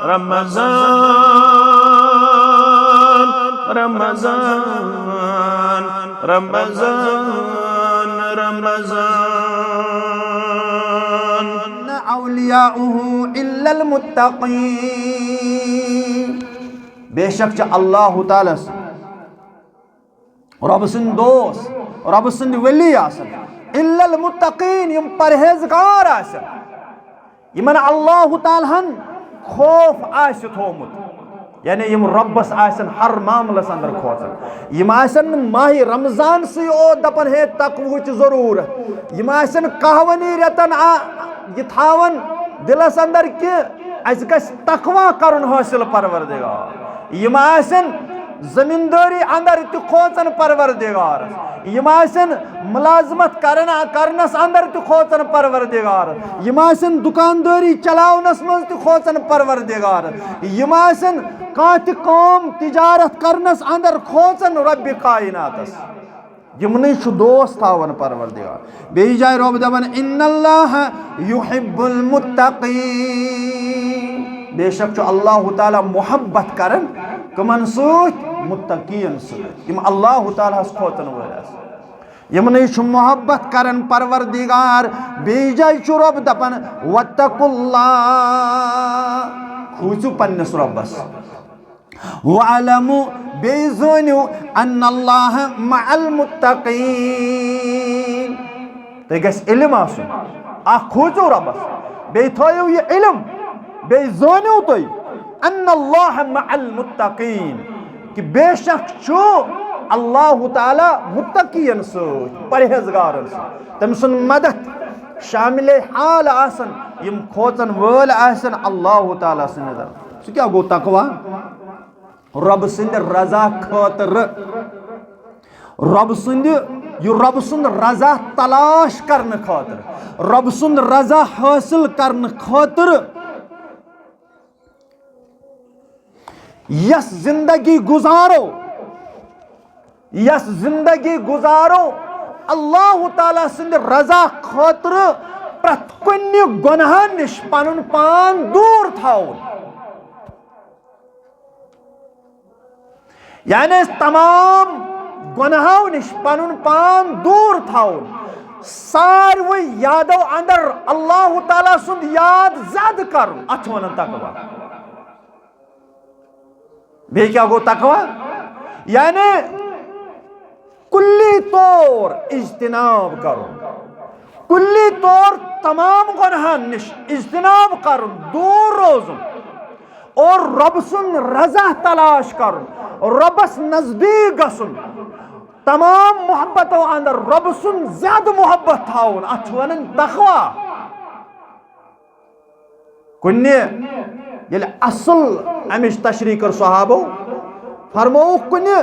रमज़ान रमज़ान रमज़ान रमज़ान औलियाउहु इल्लल मुत्तक़ीन बेशक च अल्लाह ताला रब सुंद दोस रब सुंद वली आसन इल्लल मुत्तक़ीन यम परहेजगार आसन यमन अल्लाह तालाहन खौफ आस थोमुत यानी यम रब्बस आसन हर मामलस अंदर खोचन यम आसन माह रमजान से ओ दपन है तकवुच जरूरत यम आसन कहवनी रतन ये थावन दिलस अंदर कि अस गस तकवा करन हासिल परवरदिगार यम आसन जमींदारी अंदर तु खोचन परवरदिगार यम आसन मुलाजमत करनस अंदर तु खोचन परवरदिगार यम आसन दुकानदारी चलावनस मज तु खोचन परवरदिगार यम आसन कात काम तिजारत करनस अंदर खोचन रब कायनातस यमने छु दोस्त थावन परवरदिगार बेई जाय रब दवन इन्नल्लाह युहिब्बुल मुत्तक़ीन बेशक छु अल्लाह ताला मोहब्बत करन कमन सूत मुत्तक़ीन सूत यम अल्लाह ताला हस खोचन वरस यमने छु मोहब्बत करन परवरदिगार बेई जाय छु रब दपन वत्तकुल्लाह खुजु पन्नस रब्बस वअलमु बेज़नु अन्नल्लाह मअल मुत्तक़ीन ते गस इल्म आसुन आ खोजो रब्बस बे थयो ये इल्म बेज़नु तोय अन्नल्लाह मअल मुत्तक़ीन कि बेशक छु अल्लाह ताला मुत्तक़ीन सो परहेजगारन सो तम सुन मदद शामिल हाल आसन यम खोचन वल आसन अल्लाह ताला सुन सो क्या गो तकवा रब सुंद रजा खातर रब सुंद रजा तलाश करने खातर रब सुंद रजा हासिल करने खातर यस जिंदगी गुजारो अल्लाह ताला सुंद रजा खातर प्रत कुन्य गुनाह निश पनुन पान दूर थाउन यानी तमाम गुनाहों निश पनुन पान दूर थाउन सारवे यादो अंदर अल्लाह ताला सुंद याद ज्याद कर अथ वनन तकवा बे क्या गो तकवा यानी कुल्ली तौर इज्तिनाब करो कुल्ली तौर तमाम गुनाहों निश इज्तिनाब कर दूर रोजुन और रब सुन रजा तलाश कर रबस नजदीक गसुन तमाम मोहब्बतों अंदर रब सुन ज्यादा मोहब्बत थाउन अथ वनन तकवा कुन्ने ये असल अमिश तशरी कर सहाबो फरमो कुन्ने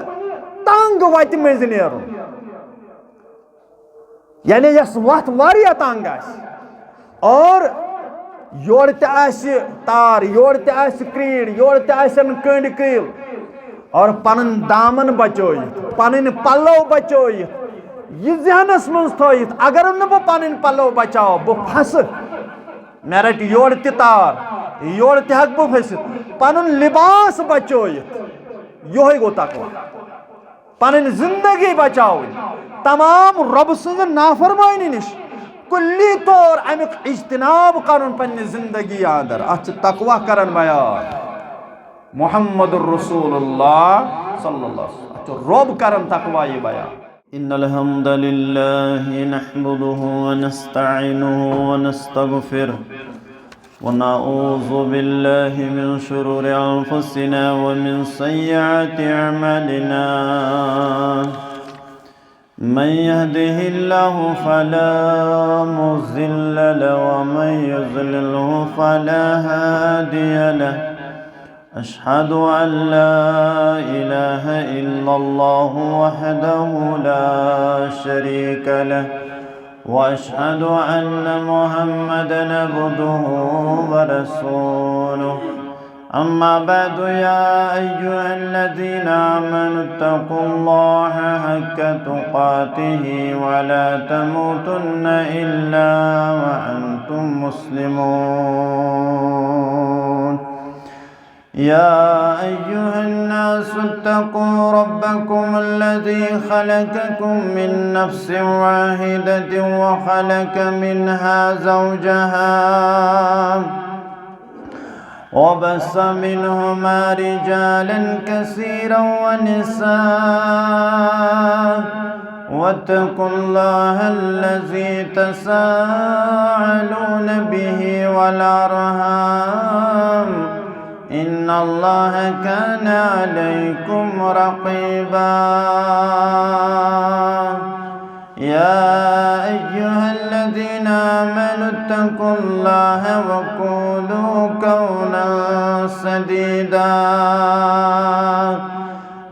तंग वत मज नेरुन यानी यस वत वारिया तंग आस और योर ते आसि तार योर ते आसि क्रीड योर ते आसन कंड कील और पन दामन बचोत पन पल्लो बचोत यह जहनस मज थोत अगर न बह पन पल्लो बचाओ बह फस मे रट योर ते तार योर ते हक बह फस पन लिबास बचोत योह गो तकवा पन जिंदगी बचाओ तमाम रब सज नाफरमानी निश कुल्ली तौर अमुक इज्तिनाब करन पन्ने जिंदगी अंदर अथ तकवा करन बयान मुहम्मदुर रसूलुल्लाह सल्लल्लाहु अलैहि वसल्लम रब करन तकवा ये बयान इन्नल हम्दुलिल्लाहि नहमदुहु व नस्तईनुहु व नस्तगफिरुह व नऊज़ु बिल्लाहि मिन शुरूरि अनफुसिना व मिन सय्यिआति अअमालिना मन यहदिहिल्लाहु फला मुज़िल्ल लहु व मन युज़लिल्हु फला हादिय लहु अशहदु अल्ला इलाहा इल्लल्लाहु वहदहु ला शरीक लहु व अशहदु अन्न मुहम्मदन अब्दुहु व रसूलुहु अम्मा बअदु या अय्युहल्लज़ीना आमनु तक़ुल्लाह हक़्क़ तुक़ातिही व ला तमूतुन्न इल्ला व अंतुम मुस्लिमून يا أيها الناس اتقوا ربكم الذي خلقكم من نفس واحدة وخلق منها زوجها وبث منهما رجالا كثيرا ونساء واتقوا الله الذي تساءلون به والأرحام إن الله كان عليكم رقيبا يا أيها الذين آمنوا اتقوا الله وقولوا قولا سديدا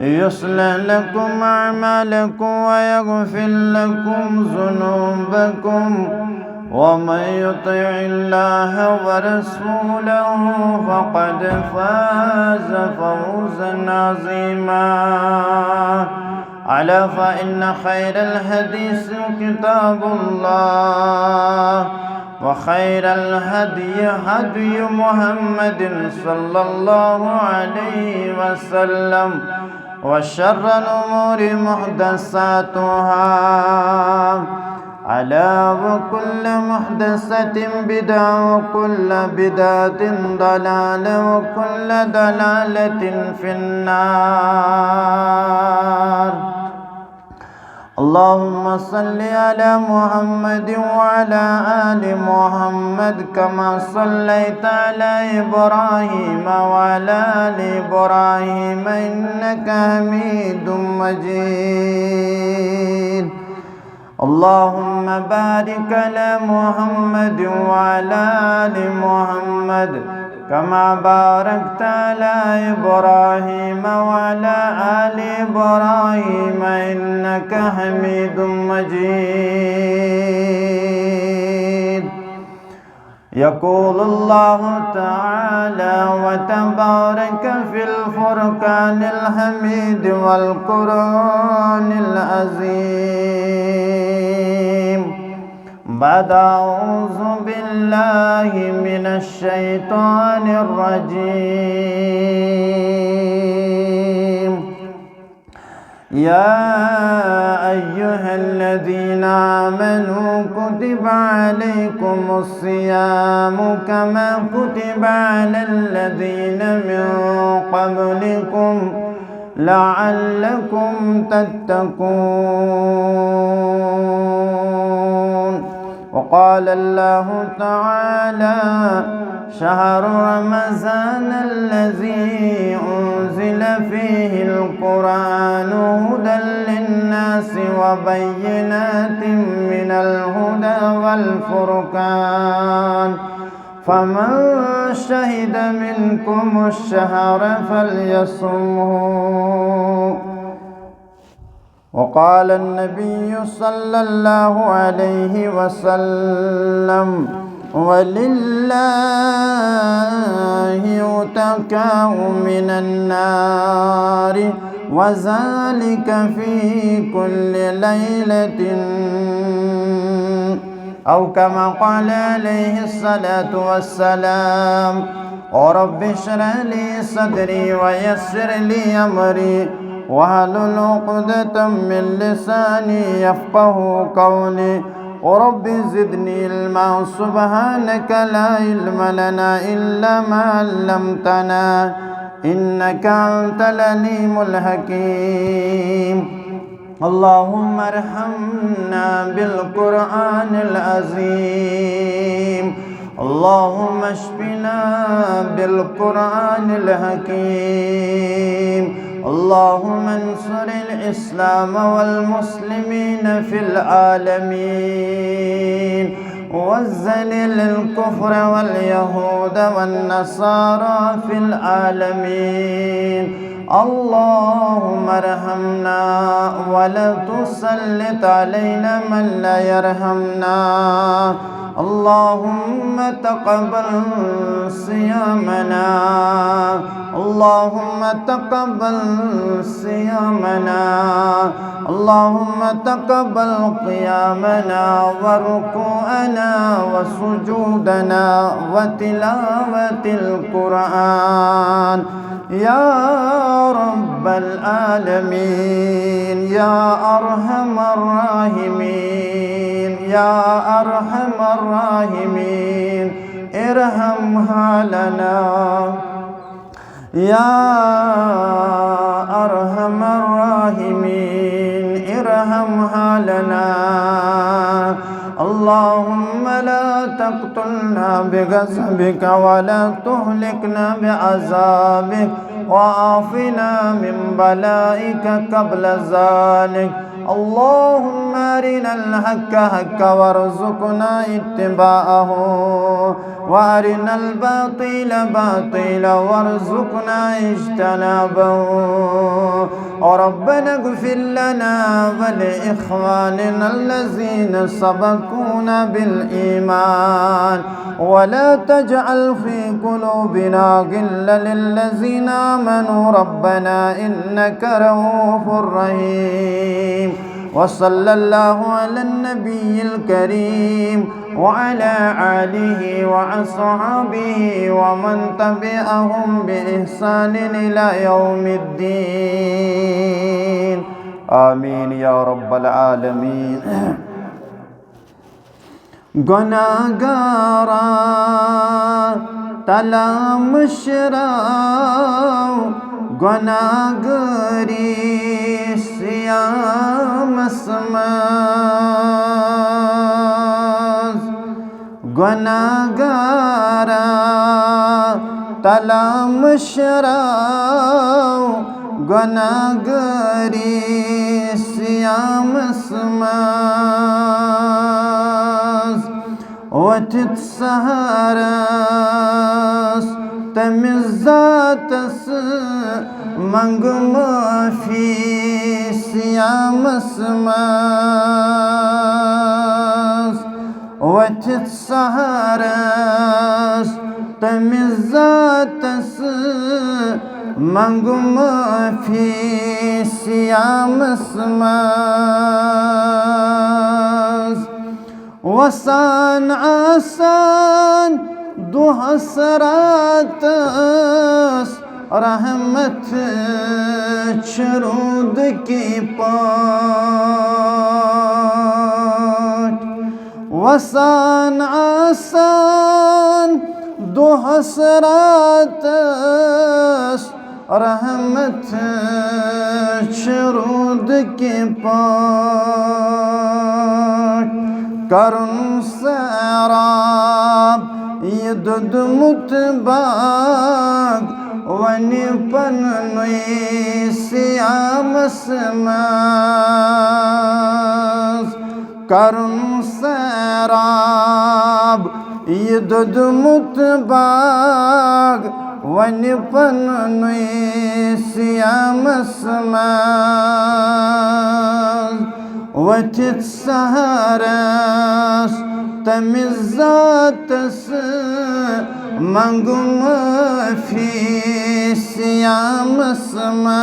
يصلح لكم أعمالكم ويغفر لكم ذنوبكم ومن يطع الله ورسوله فقد فاز فوزا عظيما ألا فإن خير الحديث كتاب الله وخير الهدي هدي محمد صلى الله عليه وسلم وشر الأمور محدثاتها ألا وكل محدثة بدعة وكل بدعة ضلالة وكل ضلالة في النار اللهم صل على محمد وعلى آل محمد كما صليت على إبراهيم وعلى آل إبراهيم إنك حميد مجيد اللهم بارك على محمد وعلى آل محمد كما باركت على إبراهيم وعلى آل إبراهيم إنك حميد مجيد يقول الله تعالى وتبارك في الفرقان الحميد والقرآن العظيم بعد أعوذ بالله من الشيطان الرجيم يا أيها الذين آمنوا كتب عليكم الصيام كما كتب على الذين من قبلكم لعلكم تتقون وقال الله تعالى شهر رمضان الذي أنزل فيه القرآن هدى للناس وبينات من الهدى والفرقان فمن شهد منكم الشهر فليصمه وقال النبي صلى الله عليه وسلم ولله يتقى من النار وذلك في كل ليلة أو كما قال عليه الصلاة والسلام رب اشرح لي صدري ويسر لي أمري واحلل عقدة من لساني يفقه قولي رب زدني علما سبحانك لا علم لنا إلا ما علمتنا إنك أنت العليم الحكيم اللهم ارحمنا بالقرآن العظيم اللهم اشفنا بالقرآن الحكيم اللهم انصر الإسلام والمسلمين في العالمين وذلل الكفر واليهود والنصارى في العالمين اللهم ارحمنا ولا تسلط علينا من لا يرحمنا اللهم تقبل صيامنا اللهم تقبل صيامنا اللهم تقبل قيامنا وركوعنا وسجودنا وتلاوة القرآن या रब्बल आलमीन या अरहमर राहिमीन या अरहमर राहिमीन इरहम हालना या अरहमर राहिमीन इरहम हालना अल्लाहुम्मा ला तक़्तुलना बिग़ज़बिक वला तुहलिकना बिअज़ाबिक वआफ़िना मिन बलाइक क़ब्ल ज़ालिक अल्लाहुम्मा अरिनल हक़्क़ हक़्क़न वरज़ुक़ना इत्तिबाअहु वअरिनल बातिल बातिला वरज़ुक़ना इज्तनाबहु रब्बना इग़फ़िर लना वलिइख़वानिना अल्लज़ीना सबक़ूना बिल ईमान वला तजअल फ़ी क़ुलूबिना ग़िल्लन लिल्लज़ीना आमनू रब्बना इन्नका रऊफ़ुर रहीम वसल्लल्लाहु अलन नबिय्यिल करीम वअला आलिहि वअस्हाबिहि वमन तबिअहुम बिइहसानिन इला यौमिद्दीन आमीन या रब्बल आलमीन। गुनाहगारा तला मुशराव गुनाहगारी सियामस मज गुनाहगारा तला मुशराव गुनाहगारी सियामस मज वथित सहारस तमिज़ ज़ातस मंग माफ़ी सियामस मज वथित सहारस तमिज़ ज़ातस मंग माफ़ी सियामस मज वसान आसान दो हसरातस रहमत चरूद की पाट वसान आसान दो हसरातस रहमत चरूद की पाट करुण सराब यदुद मुतबाग वनि पनुई सियामस मज करुण सराब यदुद मुतबाग वनि पनुई सियामस मज वथित सहारस तमिज़ ज़ातस मंग माफ़ी सियामस मज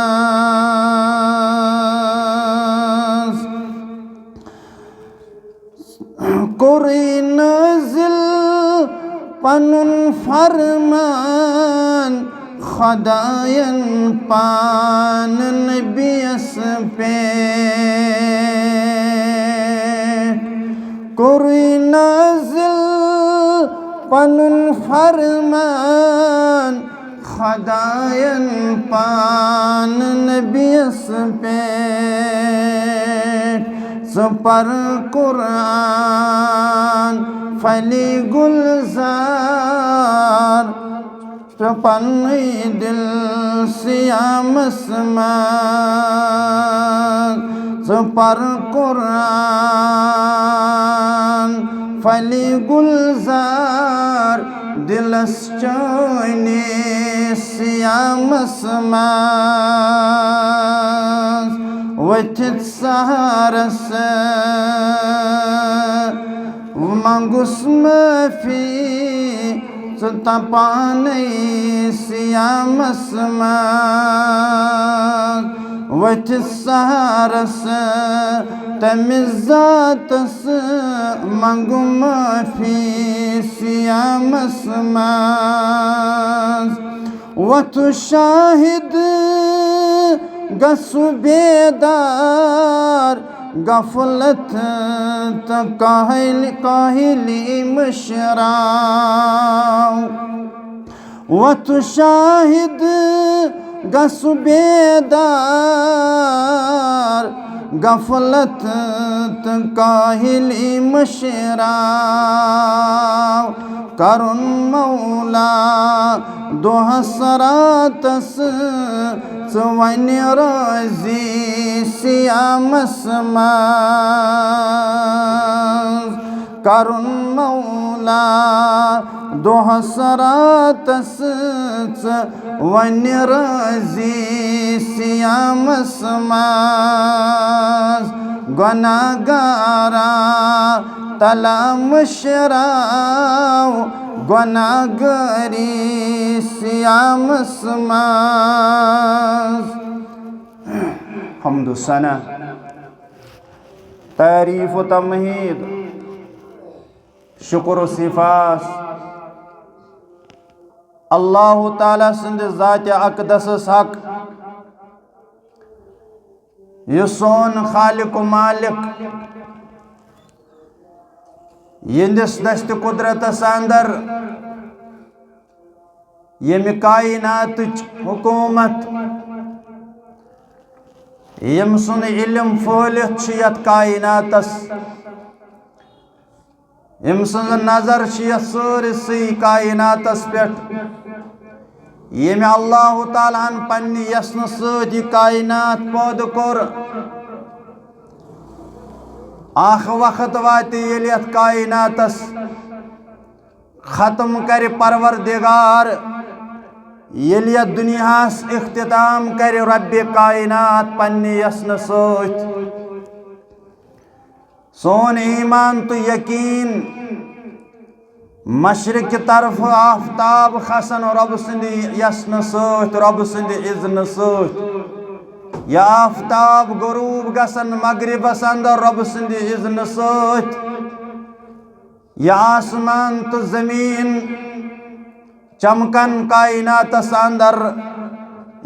कुरी नाज़िल पनुन फरमान खुदायन पान नबियस पे कुरी नाज़िल पनुन फरमान खुदायन पान नबियस पे पर कुरान फली गुलजार पन्नी दिल सियामस मज पर कुरान फली गुलजार दिलस चैनी सियामस मज वथित सहारस मंगुस माफ़ी तपाने सियामस मज वथित सहारस तमिज़ ज़ातस मंग माफ़ी सियामस मज वतु शाहिद गसु बेदार गफलत तो काहिली मशराव वतु शाहिद गसु बेदार गफलत तो काहिली मशराव करुण मौला दो हसरातस वन राजी सियामस मज करुण मौला दो हसरातस वन राजी सियामस मज गुनाहगारा तला मशराव गुनाहगारी सियामस मज हम्दु सना तारीफ तमहीद शुक्र सिफास अल्लाह ताला सिंध ज़ात अक़दस हक यह सोन खालिक मालिक यिंदिस दस्त कुदरतस अंदर यम कायनात हुकूमत यम सुन इल्म फहलित यथ कायनातस यम सुन नजर सारसी कायनातस पे यम अल्लाह ताला पन्ने यस्न सत कायनात पैद कोर आख वक्त वात यथ कायनातस खत्म कर परवरदिगार यथ दुनियास इख्तिताम कर रब कायनात पन्ने यस्न सत सोन ईमान तो यकीन मशरिक की तरफ आफ्ताब खसन रब सिंद यस्न सत रब सिंद इज़्न सत या आफ्ताब गुरूब गसन मगरिबस अंदर रब सिंद इज़्न सत या आसमान तो जमीन चमकन कायनातस अंदर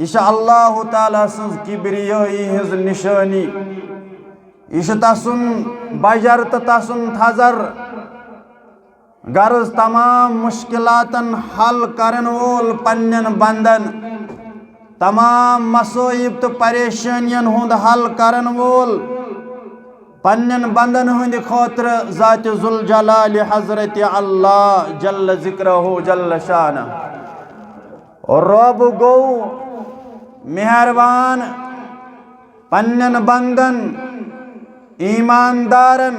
यह अल्लाह ताला सज किब्रियाई हिज निशानी यह तसुन बजर तो तसुन थजर गर्ज तमाम मुश्किलातन हल करन वोल पन्नन बंदन तमाम मसोइब तो परेशानियन हुंद हल करन वोल पन्नन बंदन हुंद खोत्र ज़ात जुल जलाल हजरत अल्लाह जल्ल ज़िक्रहु जल्ल शान और रब गो मेहरबान पन्नन बंदन ईमानदारन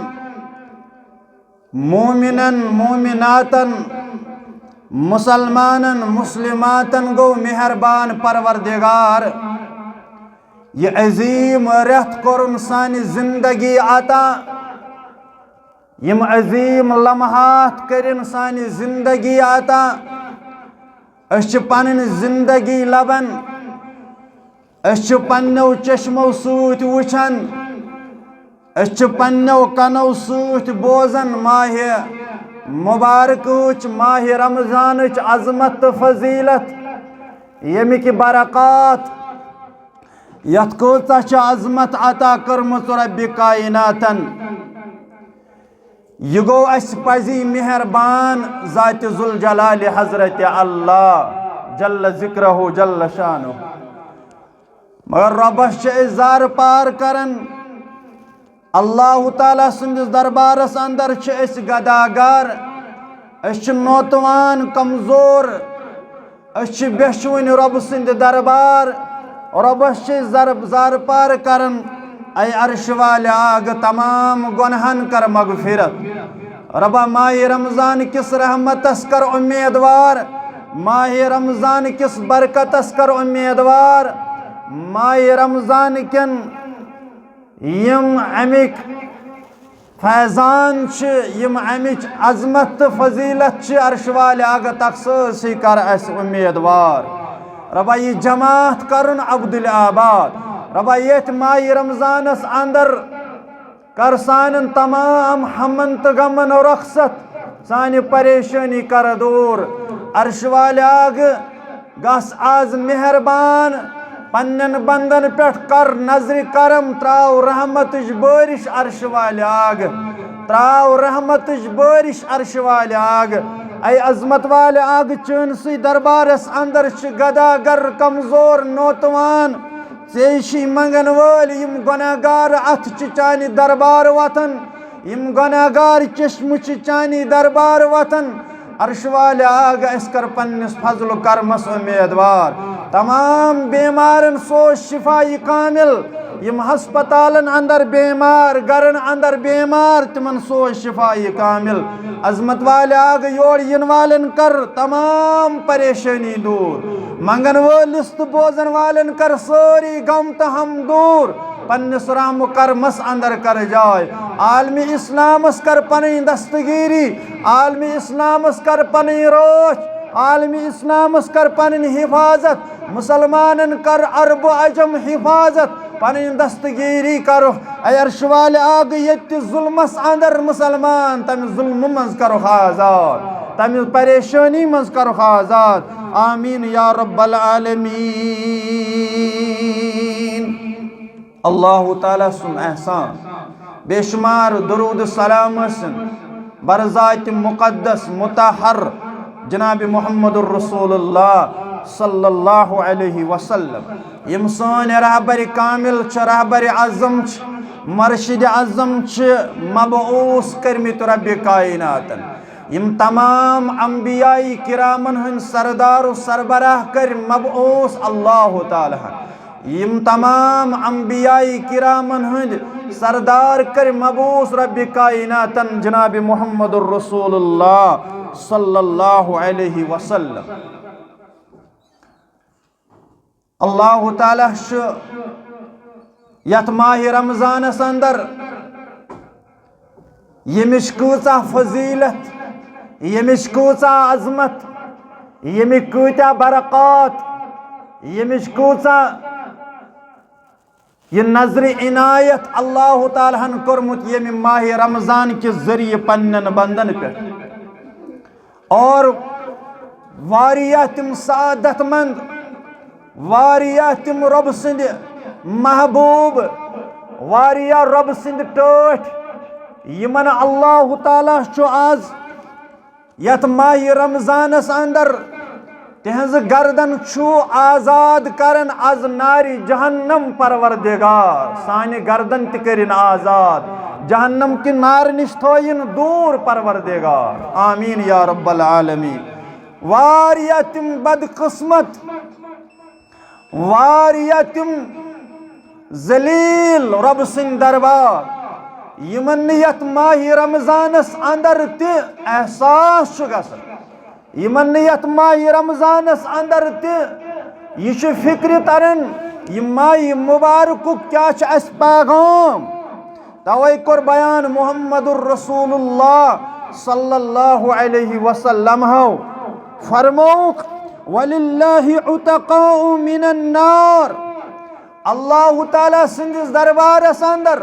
मोमिनन मोमिनातन मुसलमानन मुस्लिमातन गो मेहरबान परवरदिगार ये अजीम रेत कोरुन सानी जिंदगी आता यम अजीम लम्हात करिन सानी जिंदगी आता अश पन्न जिंदगी लबन अश पन्नो चश्मो सूत वुछन अश पन्नो कनो सूत बोजन माहे मुबारक माह रमजान अजमत तो फजीलत यमिक बरक़ात यथ कूता अजमत अता कर्मत रब कायनातन यह गो अस पजी मेहरबान ज़ात जुल जलाल हजरत अल्लाह जल्ल ज़िक्रहु जल्ल शानु मगर रबस जार पार करन अल्लाह ताला सुंदिस दरबारस अंदर गदागार नौतवान कमजोर बेशुन रब सुंद दरबार रबस जार पार करन ऐ अर्श वाले आग तमाम गुनहन कर मगफिरत रबा माह रमजान किस रहमतस कर उम्मीदवार माह रमजान किस बरकतस कर उम्मीदवार माह रमजान किन यम अमिक फैजान यम अमिच अजमत तो फजीलत अर्श वाले आग तकसी कर अस उम्मीदवार रबा यह जमात करन अब्दुल आबाद रबा ये माह रमजानस अंदर कर सान तमाम हमन तो गमन और रखसत सानि परेशानी कर दूर अर्श वाले आग गस आज मेहरबान पन्न बंदन पे कर नजर करम त्राव रहमत बारिश अर्श वाल आग त्राव रहमत बारिश अर्श वाल आग ऐ अजमत वाल आग चनसी दरबारस अंदर गदागर कमजोर नौतवान चेशी मंगन वाल यम गुनाहगार अथ चानी दरबार वतन यम गुनाहगार चश्म चानी दरबार वतन अर्श वाल आग अस कर पन्निस फजल करमस उम्मीदवार तमाम बीमारन सो शिफाई कामिल यम हस्पतालन अंदर बीमार गरन अंदर बीमार तिमन सो शिफाई कामिल अजमत वाल आग योर इन वालन कर तमाम परेशानी दूर मंगन वलिस तो बोजन वालन कर सारी गम तो हम दूर पन्निस रहम करमस अंदर कर जाय आलमी इस्लामस कर पनी दस्तगीरी आलमी इस्लामस कर पनी रोश आलमी इस्लामस कर पनी हिफाजत मुसलमानन कर अरब अजम हिफाजत पनी दस्तगीरी करो अर्श वाल आग यत जुल्मस अंदर मुसलमान तम जुल्म मज करो आजाद तम परेशानी मज करो आजाद आमीन या रब्बल आलमीन। अल्लाह ताला सुन एहसान बेशुमार दरूद सलाम बरज़ात मुक़द्दस मुतहर जनाब मुहम्मदुर रसूलुल्लाह सल्लल्लाहु अलैहि वसल्लम यम सन रहबर कामिल रहबर आज़म मर्शिद आज़म मबऊस करमित रब कायनातन यम तमाम अंबियाई किरामन हन सरदार सरबराह कर मबऊस अल्लाह ताला यम तमाम अंबियाई किरामन हंद सरदार कर मबूस रब कायनातन जनाब मुहम्मदुर रसूलुल्लाह सल्लल्लाहु अलैहि वसल्लम। अल्लाह ताला यत माह रमजानस अंदर यमिश कूचा फजीलत यमिश कूचा अजमत यमिश कूचा बरक़ात यमिश कूचा ये नजर इनायत अल्लाह ताला हन कोरमुत ये माह रमजान के जरिए पन्नन बंदन पे और वारिया तिम सादतमंद वारिया तिम रब सिंद महबूब वारिया रब सिंद टोठ यमन अल्लाह ताला आज यत माह रमजानस अंदर तेहज गर्दन छु आजाद करन आज नारी जहन्नम परवरदिगार सानि गर्दन तिकरिन आजाद जहन्नम की नार निश थोइन दूर परवरदिगार आमीन या रब्बल आलमीन। वारिया तिम बदकिस्मत वारिया तिम जलील रब सिंह दरबार यमन यत माह रमजानस अंदर ते एहसास गसन यमन यत माह रमजानस अंदर यह फिक्र तरन यह माह मुबारक क्या अस पैगाम तवै कोर बयान मुहम्मदुर रसूलुल्लाह सल्लल्लाहु अलैहि वसल्लम हो फरमौक वलिल्लाहि उतकाउ मिनन नार अल्लाह ताला सिंदिस दरबारस अंदर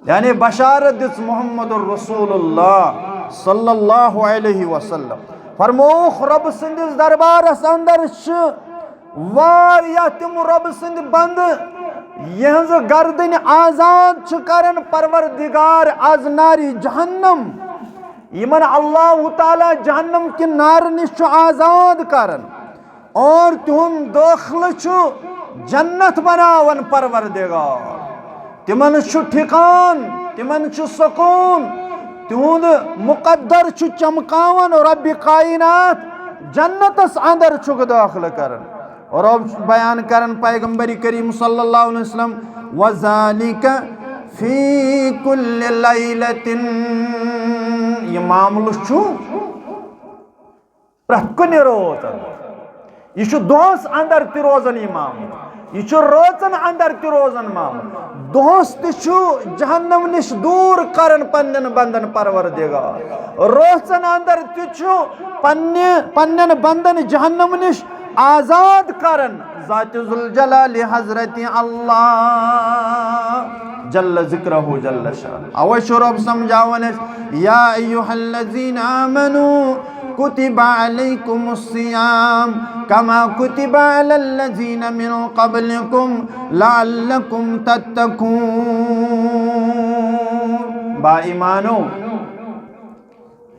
यानी बशारत दिस मुहम्मदुर रसूलुल्लाह सल्लल्लाहु अलैहि वसल्लम फरमोख रब सिंदिस दरबारस अंदर वारिया तिम रब सिंद बंद यहज गर्दन आजाद करन परवरदिगार आज नारी जहन्नम यमन अल्लाह ताला जहन्नम के नार निश आजाद करन और तुम दाखिल जन्नत बनावन परवरदिगार तिमन ठिकान तिमन सुकून तुंद मुकद्दर चमकावन और रब कायनात जन्नतस अंदर दाखिल करन और अब बयान करन पैगंबरी करीम सल्लल्लाहु अलैहि वसल्लम वज़ालिका फी कुल्लि लैलतिन ये मामल प्रकुन रोजन यह दोस अंदर ति रोजन यह मामल यह रोजन अंदर ति रोजन मामल दोस जहन्नम निश दूर करन पन्न बंदन परवरदिगार रोजन अंदर पन्न बंदन जहन्नम निश आजाद करन ज़ात ज़ुल जलाल हज़रत अल्लाह जल्ल ज़िक्रहु जल्ल शान अवश्य रब समझावन या अय्युहल्लज़ीना आमनू कुतिबा अलैकुमुस्सियाम कमा कुतिबा अलल्लज़ीना मिन क़ब्लिकुम लअल्लकुम तत्तकून। बा ईमानो,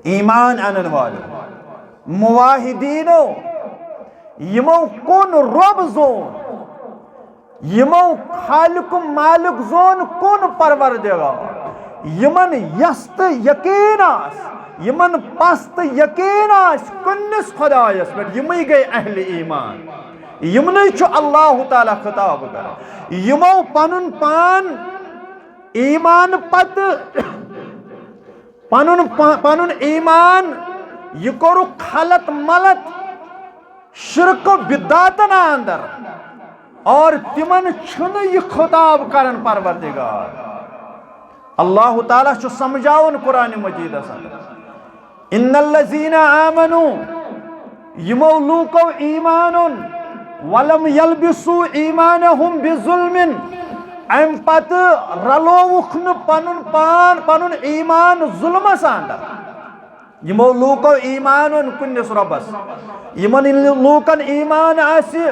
ईमान अनन वालो, मुवाहिदीनो, यमो कुन रब जोन, यमो खालिक मालिक जोन कुन परवरदिगार, यमन यस्त यकीन आस, यमन पस्त यकीन आस कुन्निस खुदायस पे, यमई गए अहले ईमान, यमने छु अल्लाह ताला खिताब कर, यमो पनुन पान ईमान पत पनुन ईमान यह कोरु खलत मलत शिरक बिदातन अंदर और तिमन छुन यह खिताब करन परवरदिगार। अल्लाह ताला छु समझावन कुरान मजीद इन्नल्लज़ीना आमनु, यमो लूको ईमानुन वलम यल्बिसु ईमानहुम बिजुल्मिन, अम पत रलोवुख न पनुन पान पनुन ईमान जुल्मस अंदर। यमो लूको ईमान कुन्निस रबस, यमन लूकन ईमान आसि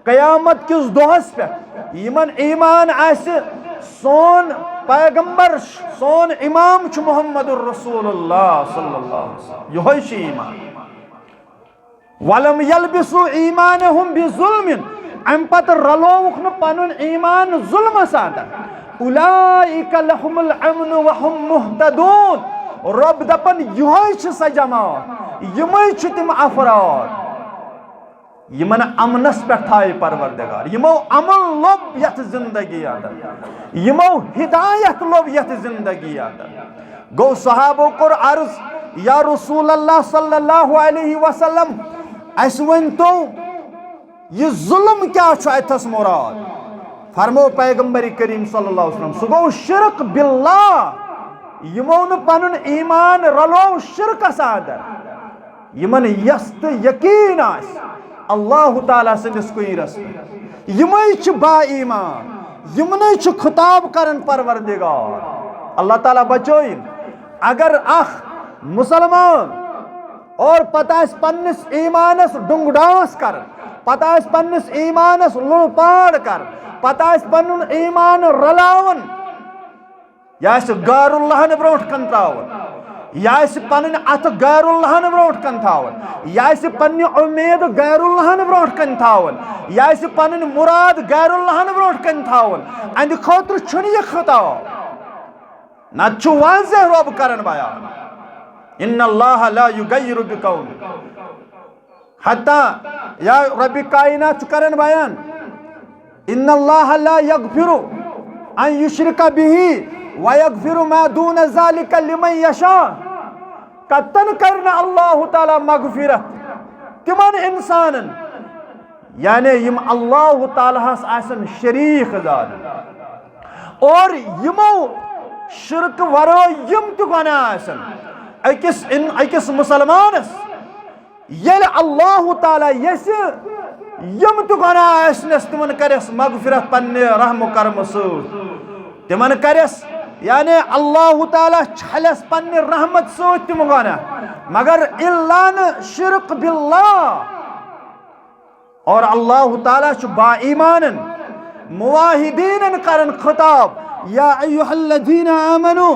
कयामत किस दोहस पे, यमन ईमान आसि सोन पैगंबर सोन इमाम छु मुहम्मदुर रसूलुल्लाह सल्लल्लाहु अलैहि वसल्लम, यही छ ईमान। वलम यल्बिसु ईमानहुम बिजुल्मिन, अम पत रलोवुख न पनुन ईमान जुल्मस अंदर। उलाइका लहुमुल अम्न व हुम मुहतदून, रब दपन यही छ स जमात, यमई छ तिम अफराद यमन अमनस पे थाय परवरदिगार, यमो अमन लोब यथ जिंदगी अंदर, यमो हिदायत लोब यथ जिंदगी अंदर। गो सहाबो कोर अर्ज या रसूल अल्लाह सल्लल्लाहु अलैहि वसल्लम अस वन तो ये जुल्म क्या छ अथस मुराद? फरमो पैगंबर करीम सल्लल्लाहु अलैहि वसल्लम, सो गो शिरक बिल्लाह, यमो न पनुन ईमान रलो शिरक अंदर, यमन यस्त यकीन आस अल्लाह ताला सदिस कुइरस, यमई छ बा ईमान, यमने छ खिताब करन परवरदिगार। अल्लाह ताला बचोइन अगर अख मुसलमान और पतास पन्निस ईमानस डुंगडास कर, पतास पन्निस ईमानस लुपाड़ कर, पतास पन्नुन ईमान रलावन, या गैरुल्लाह ब्रोट कन तावन, या पन अथ गैरुल्लाह ब्रोट कन थावन, या पन्ने उम्मीद गैरुल्लाह ब्रोट कन थावन, या पन मुराद गैरुल्लाह ब्रोट कन थावन, अंद खौतर छुन यह खिताब न छु वाज़ेह रब करन बयान। इन्नल्लाह ला युगय्यिरु बिकौम, हत्ता या रब्बी कायनात करन बयान, इन्नल्लाह ला यगफिरु अन युश्रिका बिही व यगफिरु मा दून ज़ालिका लिमन यशा। कतन करना अल्लाह ताला मगफिरत तिमन इंसानन यानी यम अल्लाह ताला आसन शरीक ज़ात और यमो शिरक वरो यम तो गुनाह आसन अकिस मुसलमानस यल अल्लाह ताला यस यम तो गुनाह आसनस तिमन करस मगफिरत पन्ने रहम करम सूत, तिमन करस यानी अल्लाह ताला छलस पन्ने रहमत सूत तिम गुनाह, मगर इल्लान शिरक बिल्लाह। और अल्लाह ताला छु बा ईमानन मुवाहिदीनन करन खिताब, या अय्युहल्लज़ीना आमनु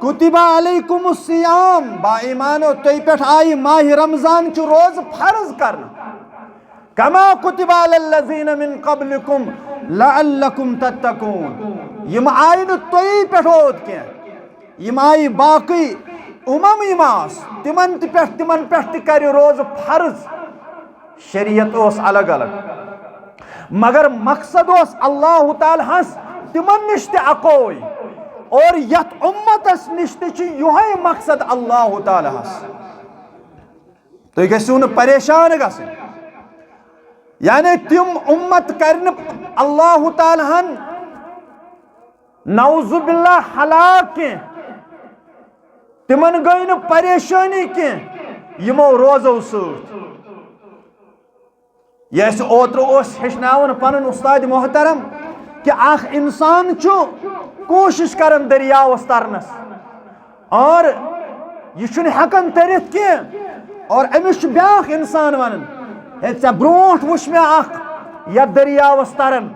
कुतिबा अलैकुमुस्सियाम, बा ईमानो तोय पेठ आई माह रमजान छु रोज फर्ज करन, कमा कुतिबा अलल्लज़ीना मिन क़ब्लिकुम लअल्लकुम तत्तकून। यम आई न तोय पेठ ओत के, यम आई बाकी उमम इमास तिमन पेठ कर रोज फर्ज, शरीयत ओस अलग अलग, मगर मकसद ओस अल्लाह ताला हस तिमन निश ते अकोई और यत उम्मतस निश ते छु युहै मकसद अल्लाह ताला हस। तो गसियो न परेशान गसिन, यानी तिम उम्मत करन अल्लाह ताला हन नौजुबिल्लाह हलाक के, तिमन गई न परेशानी के यमो रोजो सूत। यस ओत्रो ओस हेचनावन पनुन उस्ताद मोहतरम कि आख इंसान छु कोशिश करन दरियावस तरनस और यह हकन तरित के और अमिस ब्याख इंसान वन हे ब्रोट वुच मे या दरियावस तरन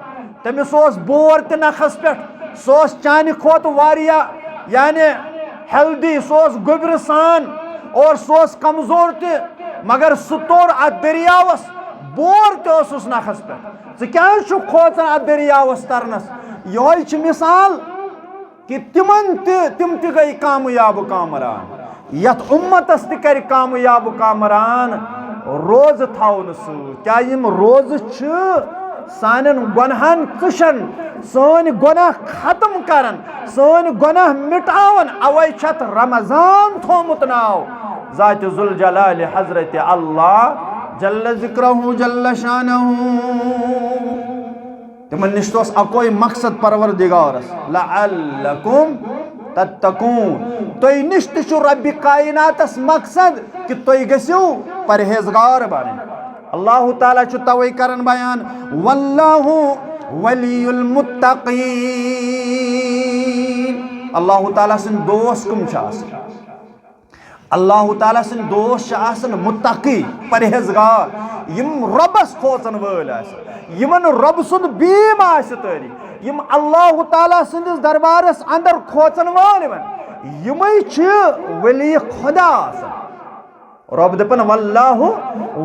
तमिस बोर त नखस पे सह चान खोत वारिया यानी हेल्दी सह गोबर सान और सह कमजोर त मगर सह तोर अत दरियावस बोर तस नखस पे क्या खोचान अत दरियावस तरनस यह मिसाल कि तिम गई कामयाब कामरान यथ उम्मतस कर कामयाब कामरान रोज थावन क्या रोज सान गुनहन कुशन सन गुनाह खत्म करन सन गुनाह मिटावन अवै छत रमजान थोमुत नाव जात जुल जलाल हजरत अल्लाह जल्ल जिक्रहु जल्ल शानहु तिमन निश अकोई मकसद परवरदिगारस लअल्लकुम तत्तकून तुई निश तु रब्बि कायनातस मकसद कि तुई गसियो परहेजगार बन अल्लाह ताला छु तवै करन बयान वल्लाहु वलियुल मुत्तकीन अल्लाह ताला सिन दोस्त कुम छ अल्लाह ताला सिन दोस्त मुत्तकी परहेजगार यम रबस खोचन वल यमन रब सुद बीम तारी यम अल्लाह ताला सिंदिस दरबारस अंदर खोचन वाल यमै वली खुदा रब दपन वल्लाहु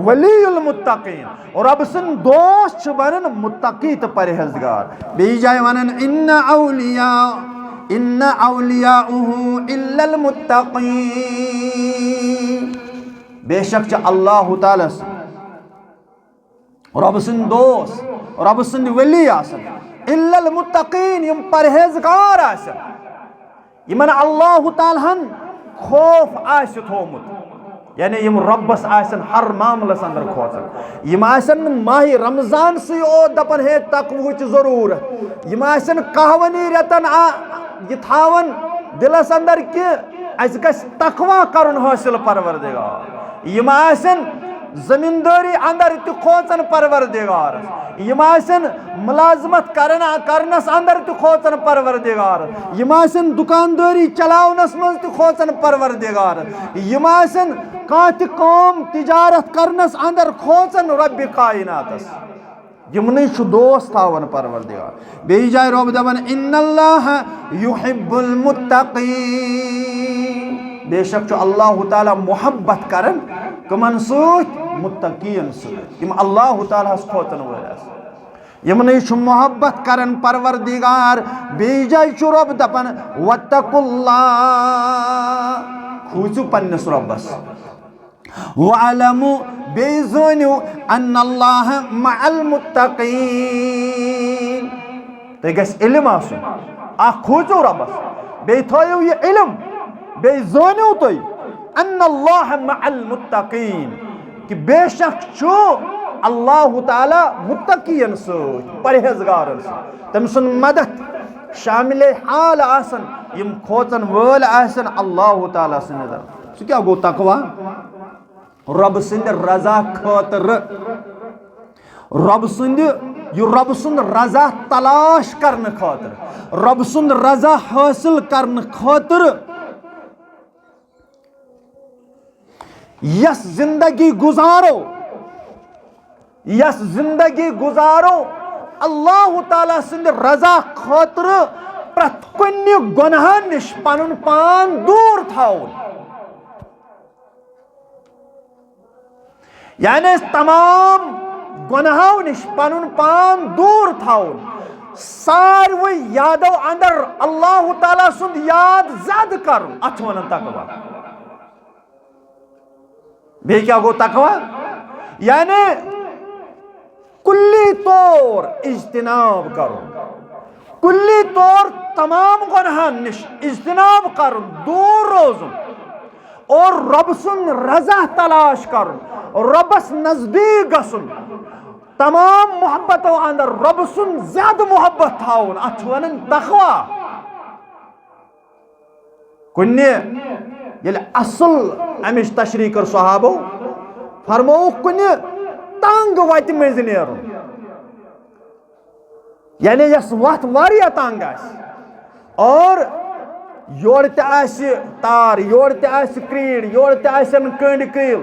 वलियुल मुत्तकीन रब सिन दोस्त बनन मुत्तकी तो परहेजगार बे जाय वनन इन्न औलियाउहु इल्लल मुत्तकीन बेशक छ अल्लाह ताला रब सिंद दोस्त रब सिंद वली इल्लल मुत्तकीन यम परहेजगार यमन अल्लाह तालहन खौफ थोमुत यानी यम रब्बस हर मामलस अंदर खोचन यम माह रमजान से दपन हे तकवुच जरूरत यम कहवनी रेतन यह थावन दिलस अंदर कि अस गस तकवा करन हासिल परवरदिगार यम जमींदारी अंदर तो खोचन परवरदिगार यम मुलाजमत करनस अंदर तो खोचन परवरदिगार यम दुकानदारी चलावनस मज तो खोचन परवरदिगार यम कम तिजारत करनस अंदर खोचन रब्बि कायनातस यमने दोस्त थावन परवरदिगार बे जाय रब दपन इन्नल्लाह युहिब्बुल मुत्तकीन बेशक अल्लाह ताला मोहब्बत करन कमन मुत्तकीन यम अल्लाह ताला खोचन वल यमने मोहब्बत करन परवरदिगार बे जाय रब दपन वत्तकुल्लाह खूचु पन्नस रब्बस वअलमु बेज़नु अन्नल्लाह मअल मुत्तकीन ते गस इल्म आसुन आ खोजो रब्बस बे थयो ये इल्म बे ज़नु तोय अन्नल्लाह मअल मुत्तकीन कि बेशक छु अल्लाह ताला मुत्तकीन सो परहेजगारन सो तम सुन मदद शामिल हाल आसन यम खोचन वल आसन अल्लाह ताला सिन सो क्या गो तकवा रब सिंद रजा खातर रब सुंद रजा तलाश करने खातर रब सुंद रजा हासिल करने खातर यस जिंदगी गुजारो अल्लाह ताला सिंद रजा खातर प्रत कुन्नि गुनाह निश पनुन पान दूर थाउन यानी तमाम गुनाहों निश पनुन पान दूर थाउन सारवे यादों अंदर अल्लाह ताला सुंद याद ज़्यादा कर अथ वनन तकवा बे क्या गो तकवा यानी कुल्ली तौर इज्तिनाब करो कुल्ली तौर तमाम गुनाह निश इज्तिनाब कर दूर रोजुन और रब सुन रजा तलाश कर रबस नजदीक गसुन तमाम मोहब्बतों अंदर रब सुन ज्यादा मोहब्बत थाउन अथ वनन तकवा कुन्ने ये असल अमिश तशरी कर सहाबो फरमो कुन्ने तंग वत मज नेरुन यानी यस वत वारिया तंग और योर ते तार, योर ते क्रीड, योर ते कंड कील,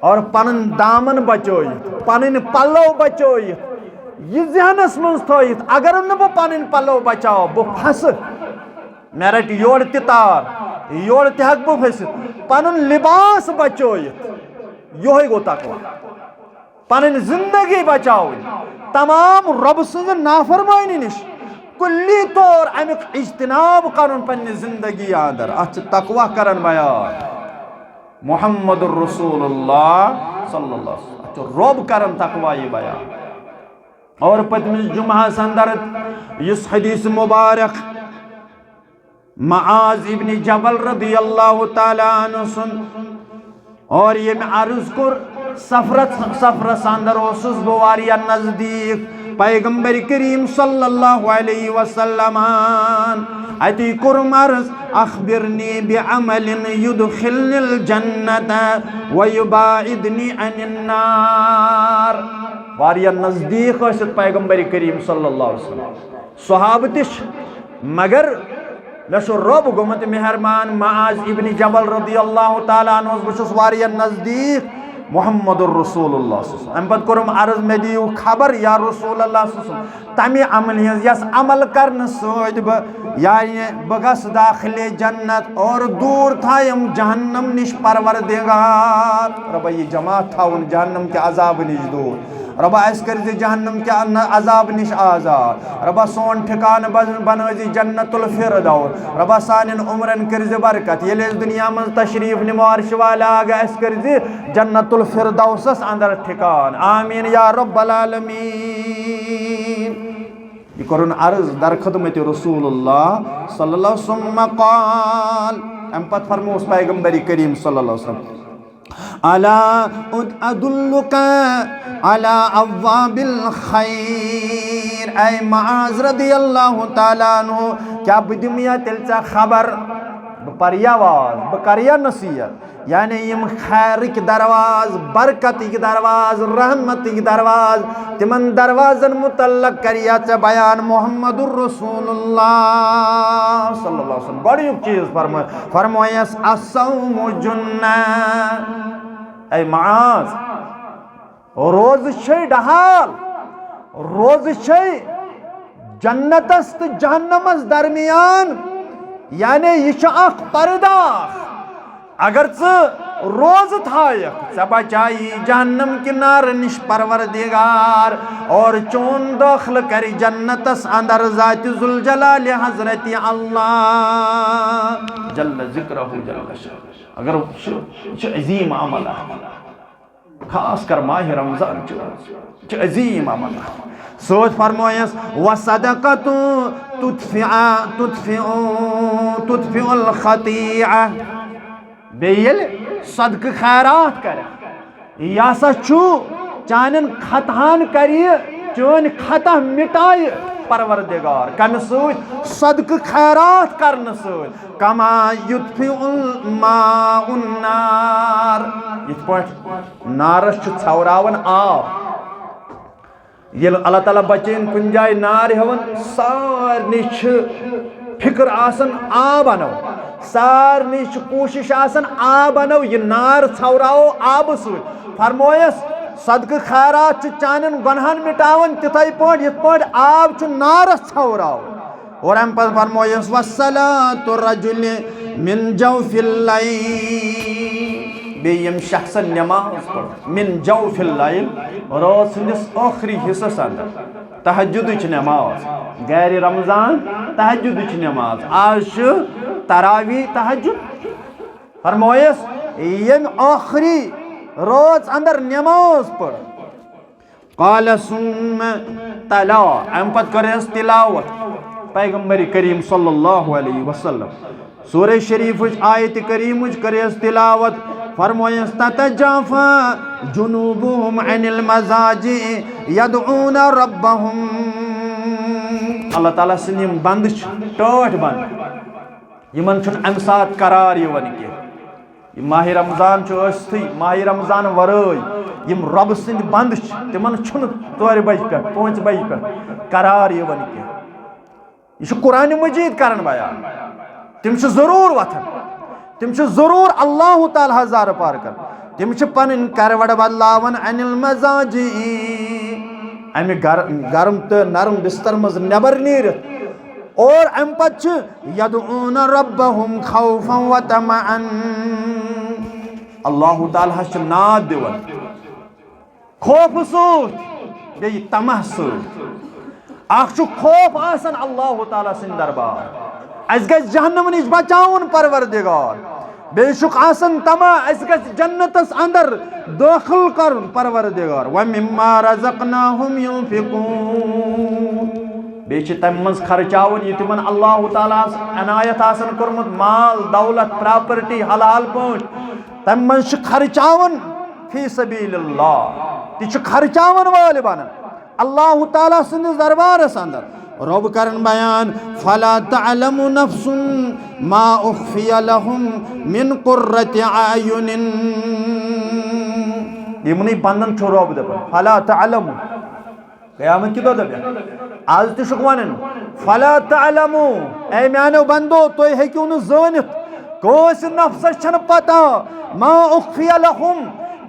और पन दामन बचोत, पन पल्लो बचोत, यह जहनस मज थोत अगर न बह पन पल्लो बचाओ बह फस, मे रट योर ते तार, योर ते हक बह फस, पन लिबास बचोत, योह गो तकवा। पन जिंदगी बचाओ तमाम रब सज नाफरमानी निश कुल्ली तौर अमुक इज्तनाब कर जिंदगी अंदर, अत तकवा करन बयान मुहम्मद रसूलुल्लाह सल्लल्लाहु अलैहि वसल्लम, रब करन तकवा ये बयान। और पतमिस जुम्मास अंदर इस हदीस मुबारक मआज इब्न जबल रदियल्लाहु ताला अन्हु सुन, और ये मैं अर्ज कर सफरस अंदर ओसुस बह वारिया नजदीक पैगंबर करीम सल्लल्लाहु अलैहि वसल्लम अति कुर्म अर्ज अखबिरनी बिअमलिन युदखिलनिल जन्नत व युबाइदनी अनिन नार। वारिया नजदीक ٲसित पैगंबर करीम सल्लल्लाहु अलैहि वसल्लम सहाबतिश, मगर मे रब गोमुत मेहरबान मआज इब्न जबल रदियल्लाहु ताला अन्हु बस वारिया नजदीक मुहम्मद रसूलुल्लाह। अम पत कोरम अर्ज मे दियो खबर या रसूलुल्लाह तमे अमल यस अमल करने सद बह गस दाखिले जन्नत और दूर थायम जहन्नम निश परवरदिगार। रब ये जमात थाउन जहन्नम के अजाब निश दूर, रबा अस कर जहन्नम के अजाब निश आजाद, रबा सोन ठिकान बन जन्नतुल फिरदौस, रबा सान उम्रन कर बरकत, ये दुनिया मज तशरीफ निमो अर्श वाला आगे अस कर जन्नतुल फिरदौसस अंदर ठिकान, आमीन या रब्बल आलमीन। ये करुन अर्ज दर खदमत रसूलुल्लाह सल्लल्लाहु अलैहि वसल्लम क़ाल, अम पत फरमोस पैगंबर करीम सल्लल्लाहु अलैहि वसल्लम अला अदुल्लुका अला अव्वाबिल खैर। ऐ मआज रदियल्लाहु ताला अन्हु क्या बदिमिया तिलचा खबर परियावाज बकरिया नसीहत, यानी यम खैर के दरवाज, बरकत के दरवाज, रहमत के दरवाज, तिमन दरवाजन मुतल्लक करिया च बयान मुहम्मदुर रसूलुल्लाह सल्लल्लाहु अलैहि वसल्लम। बड़ी चीज फरमायस अस्सौमु जुन्ना। ऐ मआज रोज छे डहाल, रोज छे जन्नतस तो जहन्नमस दरमियान, यानी यह पर्दा अगर रोज थायक च बचाई जहन्नम के नार निश परवरदिगार, और चोन दाखिल कर जन्नतस अंदर ज़ात जुल जलाल हजरत अल्लाह जल्ल जिक्रहु जल्ल शाह। अगर अजीम अमल खास कर माह रमजान अजीम अमल सोच फरमायस वसदक़तु तुत्फ़िउल ख़तीअ। बेयल सदक़ खैरात कर यह सा चानन खतहान करिए, चोन खतह मिटाए परवरदिगार कम सदक़ खैरात करने कमा युत्फ़िउल माउन नार। यिथ पाठ नारस छवरावन आब, ये अल्लाह ताला बचन कुन जाय नार हवन सारनी फिक्र आसन आब अनो, सारनी कोशिश आसन आब अनो, ये नार छवराओ आब सद। फरमोयस सदक़ खैरात चानन गुनहन मिटावन तिथै पाठ यिथ पाठ आब नारस छवराओ। और अम पर फरमोयस वस्सलातु रजुल मिन जौफिल लैल। बेयम शख्स नमाज पढ़ मिन जौफिल लैल, रात संदिस आखिरी हिस्सस अंदर तहज्जुद नमाज, गैर रमजान तहज्जुद नमाज, आज तरावी तहज्जुद। फरमोयस यम आखिरी रोज अंदर नमाज पढ़। काल सुम्मा तला, अम पत करस तिलावत पैगंबर करीम सल्लल्लाहु अलैहि वसल्लम सूरह शरीफ आयत करीम करस तिलावत। फरमायस ततजाफा जुनूबुहुम अनिल मजाजी यदऊन रब्बहुम। अल्लाह ताला सिम बंद टाठ बंद, यमन अम सात करार यवन के माह रमजान माह रमजान वरय यम रब सिंद बंद तिमन 4 बजे पे 5 बजे पे करार यवन के। यह कुरान मजीद करन बयान। तिम जरूर वथन, तिम जरूर अल्लाह ताला जार पार कर, तिम पन करवड़ बदलावन अनिल मजाजी अमि गर्म तो नरम बिस्तर मज नबर नीर और अम पत यदऊन रब्बहुम खौफन व तमअन अल्लाह ताला नाद दिवन खौफ सूत बे तमह सूत अख खौफ आसन अल्लाह ताला सिंद दरबार अस गस जहन्नम निश बचाउन परवरदिगार बेशुक आसन तमा अस गस जन्नतस अंदर दाखिल करन परवरदिगार व मिम्मा रज़क़नाहुम युनफिकून बेच तम मज खर्चावन ये तिमन अल्लाह ताला अनायत आसन करमुत माल दौलत प्रॉपर्टी हलाल पौट तम मज खर्चावन फी सबीलिल्लाह ति खर्चावन वाले बन अल्लाह ताला सिंदिस दरबारस अंदर रब करन बयान फला तअलमु नफ्सुन मा उख्फिया लहुम मिन कुर्रति आयुनिन यमनी बंदन छो रब दपन फला तअलमु क़यामत की दो दप आज तो शुकवानन फला तअलमु ए म्यानो बंदो तो हेक्यू न जानित कोस नफ्स छन पता मा उख्फिया लहुम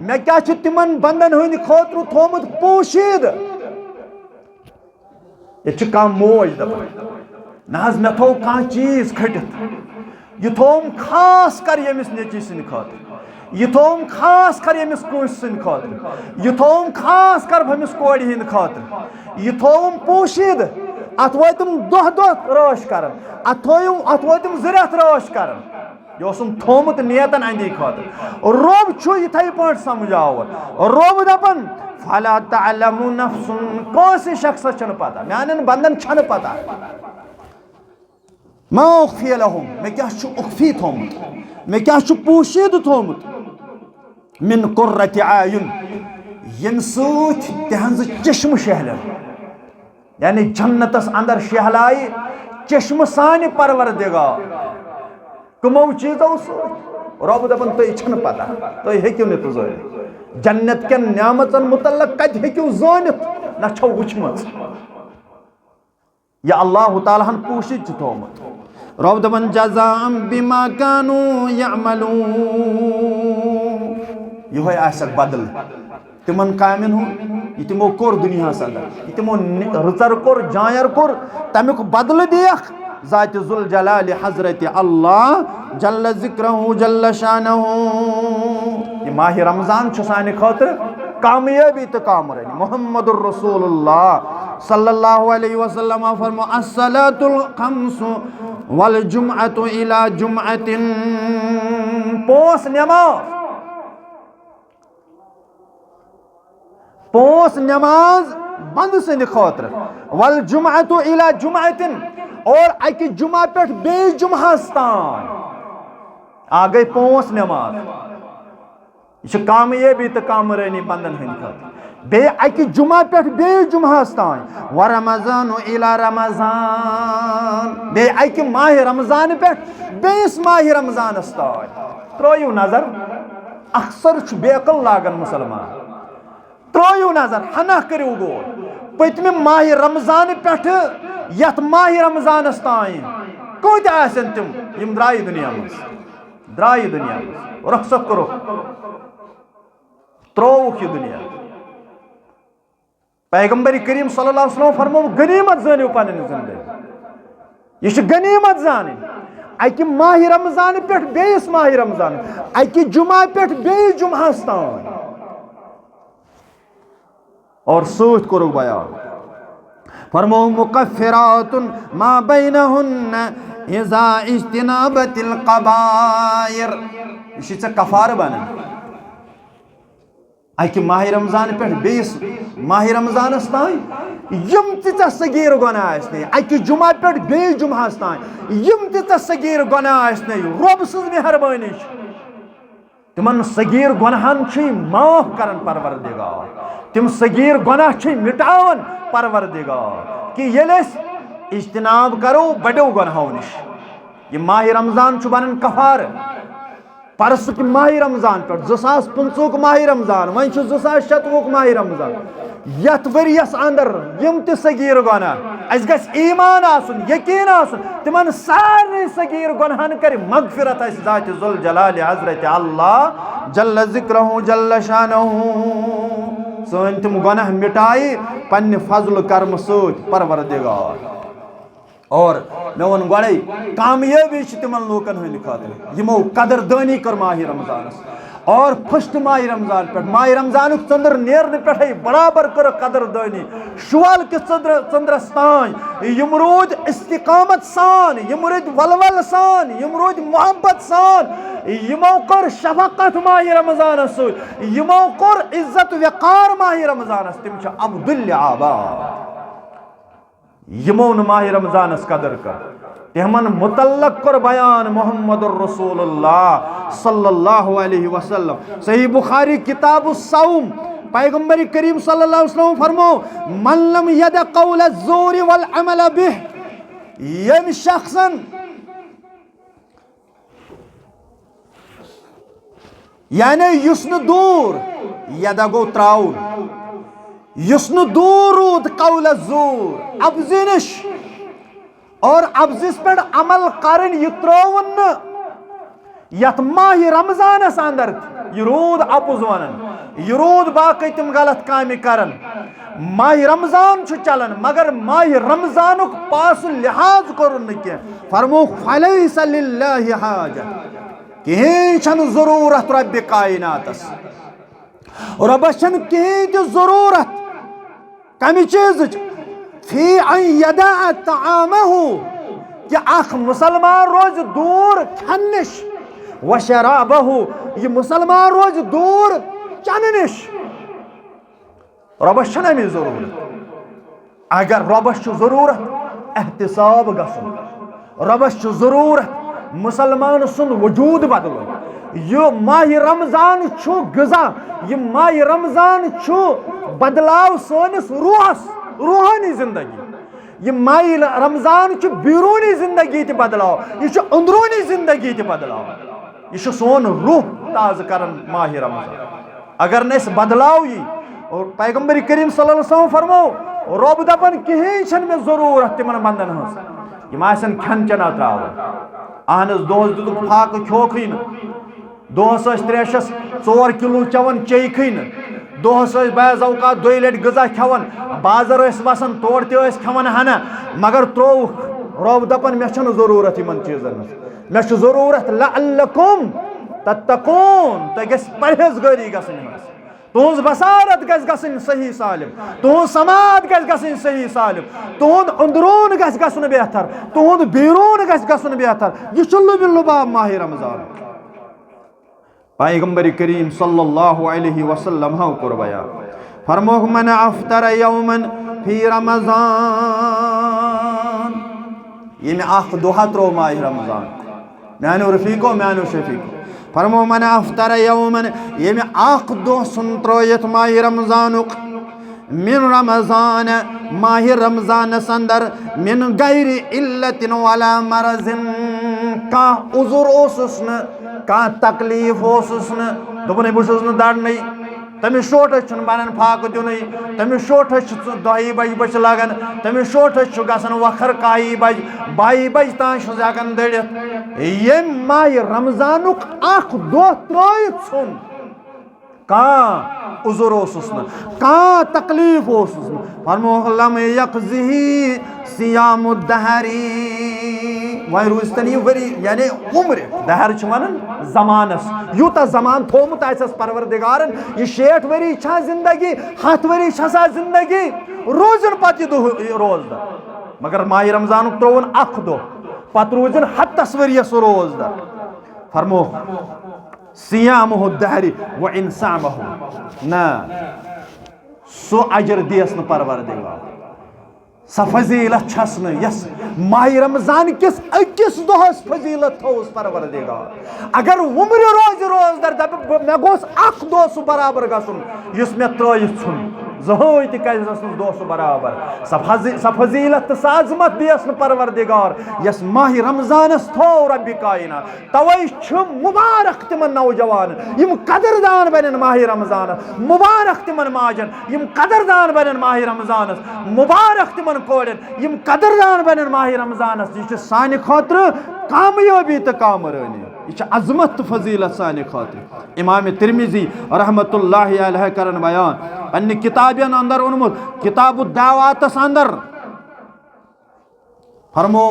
मे क्या तिमन बंदन हुंद खोत्रु थोमुत पोशीद ये कम मोज दपान नज मे थो कह चीज खटित यह थोम खास कर यमिस नेची सिंद खातिर यह थोम खास कर यमिस कुस सिंद खातिर यह थोम खास कर भमिस कोड़ हिंद खातिर यह थोम पोशीद अत वोतम दह दह राश कर अत वोतम ज़रियत राश कर यह थोमुत नियतन अंदी खातिर रब छु इथे पट समझाव रब दपन फला तअलमु नफ्सुन कौन शख्स छन पता म्यानन बंदन छन पता मा उख्फिया लहुम मे क्या छु उख्फी थोमुत मे क्या छु पोशीद थोमुत मिन कुर्रति आयुन यम सूत तहंज चश्म शहलन यानी जन्नतस अंदर शहलाई चश्म सानि परवरदिगार कमो चीजों रब दपन तुम छन पता तुम हेक्यू न जान जन्नत के न्यामतन मुतल्लक कत हेक्यू जानित न छो वुचमत या अल्लाह ताला हन पोशिद थोमुत रब दपन जज़ाअम बिमा कानू यअमलून यह आसक बदल तिमन कामिन हूँ तिमो कोर दुनिया अंदर तिमो रुचर कोर जायर कोर तमिक बदल देख ज़ात ज़ुल जलाल हज़रत अल्लाह जल्ल ज़िक्रहु जल्ल शानहु ये माह रमज़ान साने खातिर कामयाबी तो कामरानी मुहम्मदुर रसूलुल्लाह सल्लल्लाहु अलैहि वसल्लम फरमा अस्सलातुल खम्सु वल जुमअतु इला जुमअतिन पोस नमाज बंद सिंद खातिर वल जुमअतु इला जुमअतिन और अकि जुमा पे बे जुमहस तान आ गई पोस नमाज यह कामयाबी तो कामरानी बंदन हंद खातिर बे अकि जुमा पे बे जुमहस तान व रमज़ान इला रमज़ान बे अकि माह रमज़ान पे बेस माह रमज़ान तान त्रोयु नजर अक्सर बेकल लागन मुसलमान त्रोयु नजर हना करू गो पतम माह रमज़ान पे यथ माह रमज़ान तान कत आसन तिम द्राय दुनिया मज रुखसत करो त्रोवुक यह दुनिया पैगंबर करीम सल्लल्लाहु अलैहि वसल्लम फरमो गनीमत जानियो पन्नि जिंदगी यह गनीमत जान अकि माह रमज़ान पे बेस माह रमज़ान अकि जुमा पे बे जुमहस तान और सूत करो बयान फरमो मुकफ्फिरातुन मा बैनहुन्न इज़ा इज्तनाबतिल कबाइर यह कफार बन अकि माह रमज़ान पे बेस माह रमज़ान तान यम ता सगीर गुनाह अकि जुमा पे बे जुमहस तान यम ता सगीर गुनाह रब सज मेहरबानी तिमन सगीर गुनाहन माफ करन परवरदिगार तिम सगीर गुनाह मिटावन परवरदिगार कि ये इज्तनाब करो बड़ो गुनाहों निश ये माह रमज़ान बनन कफार परसुक माह रमजान पे 2015 माह रमजान वन 2026 माह रमजान यथ वरियस अंदर यम ते सगीर गुनाह अस गस ईमान आसन यकीन आसन तिमन सारे सगीर गुनाहन कर मगफिरत अस जात जुल जलाल हजरत अल्लाह जल्ल जिक्रहु जल्ल शानहु सन तुम गुनाह मिटाई पन्ने फजल कर्म सत परवरदिगार और मे वन गई कामयाबी तिमन लोकन हंद खातिर यमो कदरदानी कर माह रमजान और फर्स्ट माह रमजान पे माह रमजान चंद्र नेरने पे बराबर कर कदरदानी शुवाल के चंद्रस तान यम रोद इस्तिकामत सान यम रोद वलवल सान यम रोद मोहब्बत सान यमो कर शफकत माह रमजान यमो कर इज्जत वकार माह रमजान तिम अब्दुल आबाद यमो माह रमजानस कदर कर तमन मुतल्लक कर बयान मोहम्मदुर रसूलुल्लाह सल्लल्लाहु अलैहि वसल्लम सही बुखारी किताब सौम पैगंबर करीम सल्लल्लाहु अलैहि वसल्लम फरमो मन लम यद कौल ज़ूर वल अमल बिह यम शख्सन यानी युस्न दूर यदा गो त्राउन युस्न दूर रूद कौल ज़ूर अब्ज़ि निश और अब्ज़िस पे अमल करन यह त्रोवन यथ माह रमजानस अंदर यह रूद अपुज वन यह रूद बाकी तुम गलत काम करन माह रमजान चलन मगर माह रमजान पास लिहाज करुन कह फरमो फलैस लिल्लाहि हाजत कहीं छन जरूरत रब्बे कायनातस रब्बस छन कहीं तो जरूरत कमी चीज फी अन यदा तआमहु कि अख मुसलमान रोज दूर खन निश व शराबहु ये मुसलमान रोज दूर चन निश रब्बस छन अमी जरूरत अगर रब्बस छु जरूरत एहतिसाब गसन रब्बस छु जरूरत मुसलमान सुन वजूद बदल यो माह रमजान छु गजा ये माह रमजान छु बदलाव सोनस रूहानी जिंदगी ये माह रमजान छु बिरूनी जिंदगी ते बदलाव ये छु अंदरूनी जिंदगी ते बदलाव ये छु सोन रूह ताज करन माह रमजान अगर नस बदलाव ये और पैगंबर करीम सल्लल्लाहु अलैहि वसल्लम फरमाओ रब दपन कहीं छन में जरूरत तिमन बंदन हस ये मासन खन चना त्राव अहनस दोस दुदुक फाक खोखी दोस त्रेशस 4 किलो चवन चेखी दोस बाज अवकात 2 लट गजा खेवन बाजार वसन तोड़ ते खेवन हना मगर त्रो रब दपन मे छन जरूरत इन चीजन मे जरूरत लअल्लकुम तत्तकून तो गस परहेजगारी गसन तुहज बसारत गसन सही सालिम तुहज समात गसन सही सालिम तुहद अंदरून गसन बेहतर तुहद बीरून गसन बेहतर यह लुबाब माह रमजान पैगंबर करीम सल्लल्लाहु अलैहि वसल्लम हाउ कर बयान फरमोह मन अफ्तर यौमन फी रमजान ये अख दुहा त्रो माह रमजान मानो रफीको मानो शफीको फरमो मन अफ्तर यौमन ये अख दो सुन त्रोयत माह रमजानुक मिन रमजान माह रमजान संदर मिन गैर इल्लतिन वला मरजिन का उजुर ओसुस न का तकलीफ ओसुस न दोपन बुसुस न दड़न तमिस शोटस बनान फाक दिन तमिस शोटस 2 बज बच लगन तमिस शोटस गसन वखर 1 बज 22 बज तान हकन दड़ित ये माह रमजानुक अख दो त्रोत सुन का उजुर ओसुस न का तकलीफ ओसुस न फरमो लम यक़ज़िही सियाम दहरी वह रूजतनी वरी यानी उम्र दहर वन जमानस यूता जमान थोमुत आसस परवरदिगारन यह 60 वरी छा जिंदगी 7 वरी छसा जिंदगी रोजन पत रोजदार मगर माह रमजान त्रोवन अख दो पत रोजन 7 वरियस रोजदार फरमो सियामहु दहरी व इंसामहु ना सो अजर दियस न परवरदिगार स फजीलत छस न यस माह रमजान किस अकिस दोहस फजीलत थोस परवरदिगार अगर उम्र रोज रोजदार दप मे गोस अख दो सु बराबर गसुन युस मे त्रयित छुन जहोई ति कस दोस बराबर स फजीलत तो अजमत दियस परवरदिगार यस माह रमजानस थो रब्बि कायना तवै छु मुबारक तिमन नौजवान यम कदरदान बन माह रमजान मुबारक तिमन माजन यम कदरदान बन माह रमजानस मुबारक तिमन कोड़न यम कदरदान बन माह रमजानस यह सानि खातिर कामयाबी तो कामरानी यह अजमत फजीलत सानि खातिर इमाम तिरमिजी रहमतुल्लाहि अलैहि करन बयान पन्ने किताबन अंदर ओनमुत किताब दावातस अंदर फरमो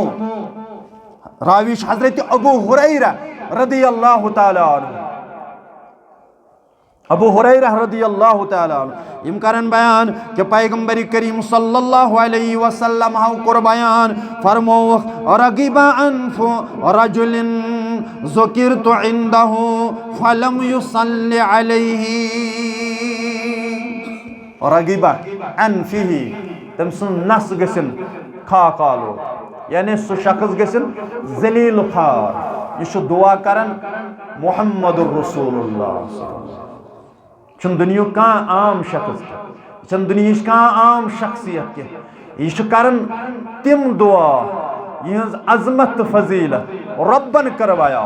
राविश हजरत अबू हुरैरा रदियल्लाहु ताला अन्हु अबू हुरैरा रदियल्लाहु ताला अन्हु इम करन बयान कि पैगंबर करीम सल्लल्लाहु अलैहि वसल्लम हाउ कर बयान फरमो रगिबा अनफु रजुलिन ज़ुकिरतु इंदहु फलम युसल्लि अलैहि रगिबा अनफिही तम सुन नस गसिन खाकालो यानी सु शख्स गसिन जलील खार यह दुआ करन मुहम्मदुर रसूलुल्लाह चुन दुनिया का आम शख्स चुन दुनिया का आम शख्सियत के यह करन तिम दुआ यह अजमत फजीलत रब्बन करवाया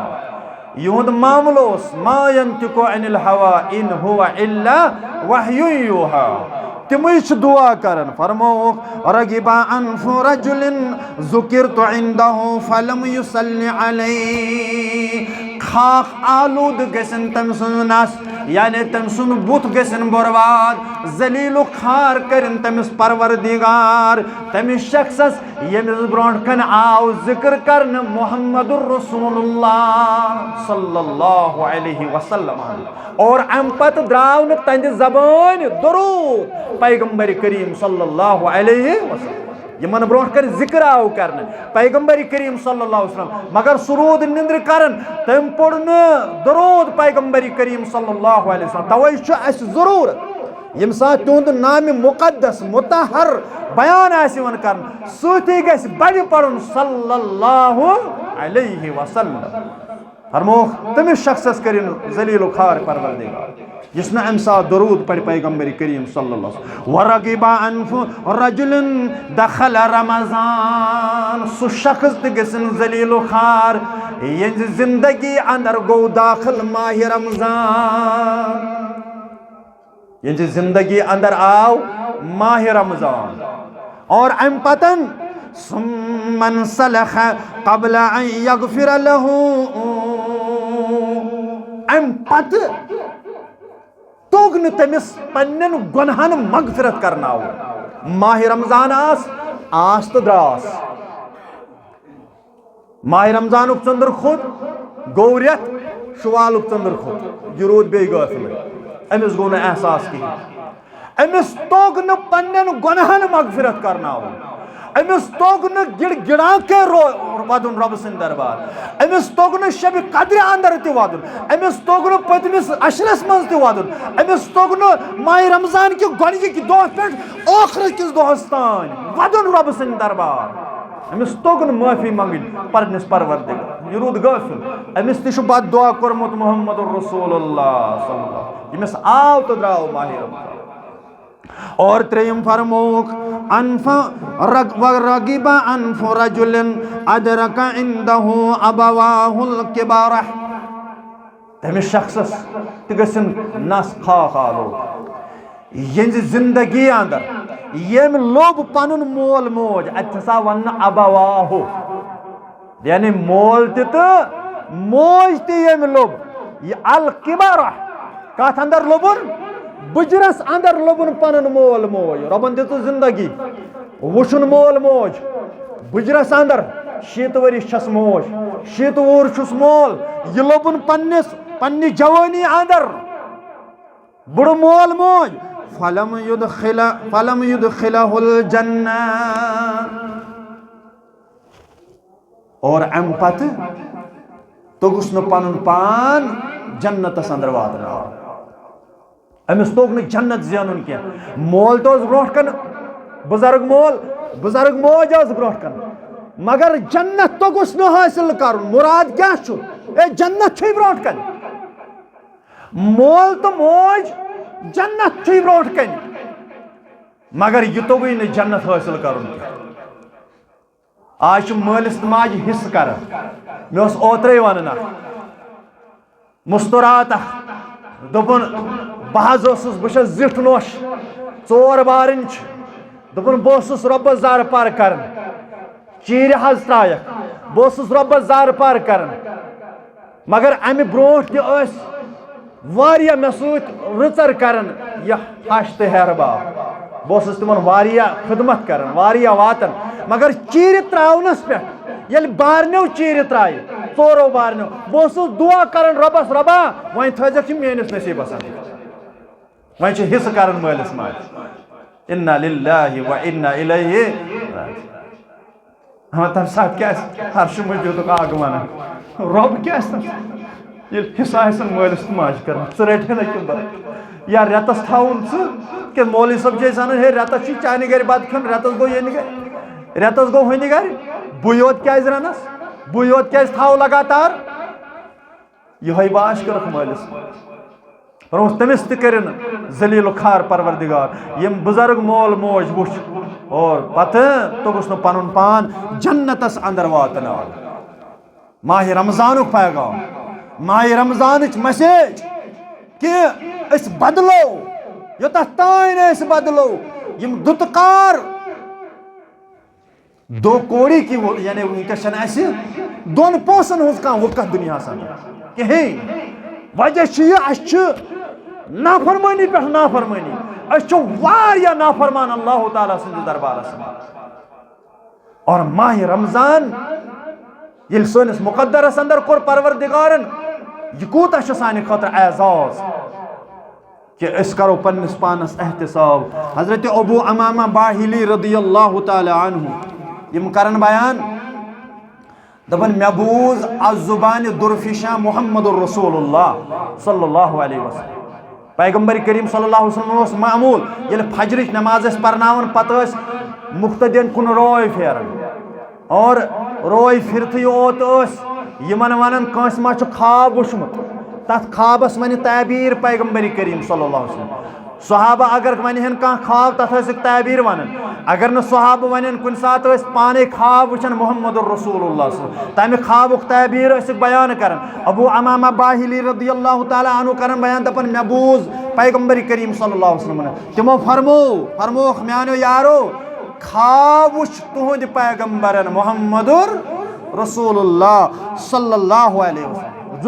युद मामलोस मा यंतिकु अनिल हवा इन हुवा इल्ला वह्यु युहा तिमई दुआ करन फरमो रगिबा अनफु रजुलिन ज़ुकिरतु इंदहु फलम युसल्लि अलैहि खाक आलूद गसन तम सुनस यानी तम सुन बुत गसन बर्बाद जलील खार करन तमिस परवरदिगार तमिस शख्सस यमिस ब्रोंठ कन आव जिक्र करन मुहम्मदुर रसूलुल्लाह सल्लल्लाहु अलैहि वसल्लम और अम पत द्राव न तंद जबान दुरूद पैगंबर करीम सल्लल्लाहु अलैहि वसल्लम यमन ब्रोंठ कर जिक्र आव करन पैगंबर करीम सल्लल्लाहु अलैहि वसल्लम मगर सुरूद निंद्र करन तम पोड़ न दुरूद पैगंबर करीम सल्लल्लाहु अलैहि वसल्लम तवै छु अस जरूरत यम साथ तुंद नाम मुकद्दस मुतहर बयान आसिवन करन सुती गस बड़ पड़न सल्लल्लाहु अलैहि वसल्लम फरमो तमिस शख्सस करिन जलील खार परवरदिगार जिसने अमसा दरूद पढ़ पैगंबर करीम सल्लल्लाहु अलैहि वसल्लम वरगिबा अनफु रजुलिन दखल रमजान सु शख्स गसन जलील खार ये जिंदगी अंदर गो दाखिल माह रमजान ये जिंदगी अंदर आओ माह रमजान और अम पतन सुम्मन सलख क़ब्ल अन यग़फ़िर लहू अम पत तोगन तमिस पन्नन गुनहन मगफिरत करनाव माह रमजान आस तो द्रास माह रमजान चंद्र खुद गौरियत शुवाल चंद्र खुद यह रोद बे गाफिल अमिस गो न एहसास कहीं अमिस तोग न पन्नन गुनहन मगफिरत करनाव अमिस तोग न गिड़ा के वदुन रब सिंद दरबार अमिस तोग न शब कद्र अंदर ति वदुन अमिस तोग न पतमिस अशरस मज ति वदुन अमिस तोग न माह रमजान के गोड़ि कि दोह पे आखिर किस दोहस तान वदुन रब सिंद दरबार अमिस तोग न माफी मंगन परनिस परवरदिगार यह रूद गाफिल अमिस ति बद दुआ कोरमुत मुहम्मदुर रसूलुल्लाह सल्लल्लाहु अलैहि वसल्लम यमिस आव तो द्राव माह रमजान और त्रेयम फरमोक अनफा रगिबा अनफु रजुलिन अदरक इंदहु अबवाहुल किबारा तमिस शख्सस तिगसन नस खालो ये जिंदगी अंदर यम लोब पनुन मोल मोज अच्छा वन अबवाहु यानी मोल तो मोज ते यम लोब ये अल किबारा कथ अंदर लोबुन बुजरस अंदर लोबुन पनुन मोल मोज रबन दित जिंदगी वुशुन मोल मोज बुजरस अंदर 6 वरिश छस मोज 6 वुर छुस मोल यह लोबुन पन्नि जवानी अंदर बुड़ मोल मोज फलम युदखिलहुल जन्नह और अम पत तोगुस न पनुन पान जन्नतस अंदर वातना अमिस तोग न जन्नत ज़ानुन क्या मोल तो ब्रोट कन बुजुर्ग मोज ब्रोट कन मगर जन्नत तोगुस न हासिल कर मुराद क्या छु ए जन्नत छ ब्रोट कन मोल तो मोज जन्नत छ ब्रोट कन मगर यह तोगुई न जन्नत हासिल कर आज मालिस माज हिस्स कर मे ओत्रे वन मुस्तरात दोपन बहस बह जिठ नोश 4 बार दोपन बह रब्बस जार पार कर चीर हज त्रायक बह रब्बस जार पार कर मगर अमि ब्रोट तह मे सत रचर कर यह हश तो हेरबा बह तिमन खिदमत कर वातन मगर चीर त्रावनस पे ये बारनो चीर त्राय 4 बारनो बह दुआ कर रबस रबा वन थक मेस नसीबस वन हिस्स कर मालिस माज इन्ना लिल्लाहि व इन्ना इलैहि राजिऊन तम सात क्या हर्ष मजूद आगमन रब क्या ये हिस्सा मालिस माज कर रट ना या रेतस थाउन कि मौलवी सब सान हे रेतस चाने गर बत खन रेतस गो ये गर रेतस गो हन गर बह योत क्या रनस बह योत क्या थाव लगातार यह बाश कर मालिस रोस तमिस तन जलील खार परवरदिगार यम बुजुर्ग मोल मोज वुच और पत तोगुस न पनुन पान जन्नतस अंदर वातन माह रमजान पैगाम माह रमजान मैसेज कि बदलो योत तान बदलो यम दुतकार दो कोड़ी की यानी वनकस दोन पोसन हज कह वक़्त दुनिया कहें वजह नाफरमानी पे नाफरमानी नाफरमान अल्लाह ताला सद दरबारस और माह रमजान ये सनिस मुकद्दरस अंदर कोर परवरदिगारन यह कूता सान खतर एजाज कि करो पन्निस पानस एहतिसाब हजरत अबू अमामा बाहिली रदियल्लाहु ताला अन्हु यम करन बयान दपन मे बूज अज़ुबान दुरफिशा मुहम्मदुर रसूलुल्लाह सल्लल्लाहु अलैहि वसल्लम पैगंबर करीम सल्लल्लाहु अलैहि वसल्लम मामूल ये फजर नमाज परनावन पत मुख्तदिन कुन रोय फेरन और रोय फिरत योत यमन वन कंस मा ख्वाब वुचमुत तथ ख्वाबस वन ताबीर पैगंबर करीम सल्लल्लाहु अलैहि वसल्लम सहाबा अगर वन कह ख्वाब तथ ताबीर वन अगर न सहाब वन कुन सात पाने ख्वाब वुचन मुहम्मदुर रसूलुल्लाह तम ख्वाबुक ताबीर बयान कर अबू अमामा बाहिली रदियल्लाहु ताला अन्हु करन बयान दपन मे बूज पैगंबर करीम सल्लल्लाहु अलैहि वसल्लम तिमो फरमोख म्यानो यारो ख्वाब वुच तुहद पैगंबरन मुहम्मदुर रसूलुल्लाह सल्लल्लाहु अलैहि वसल्लम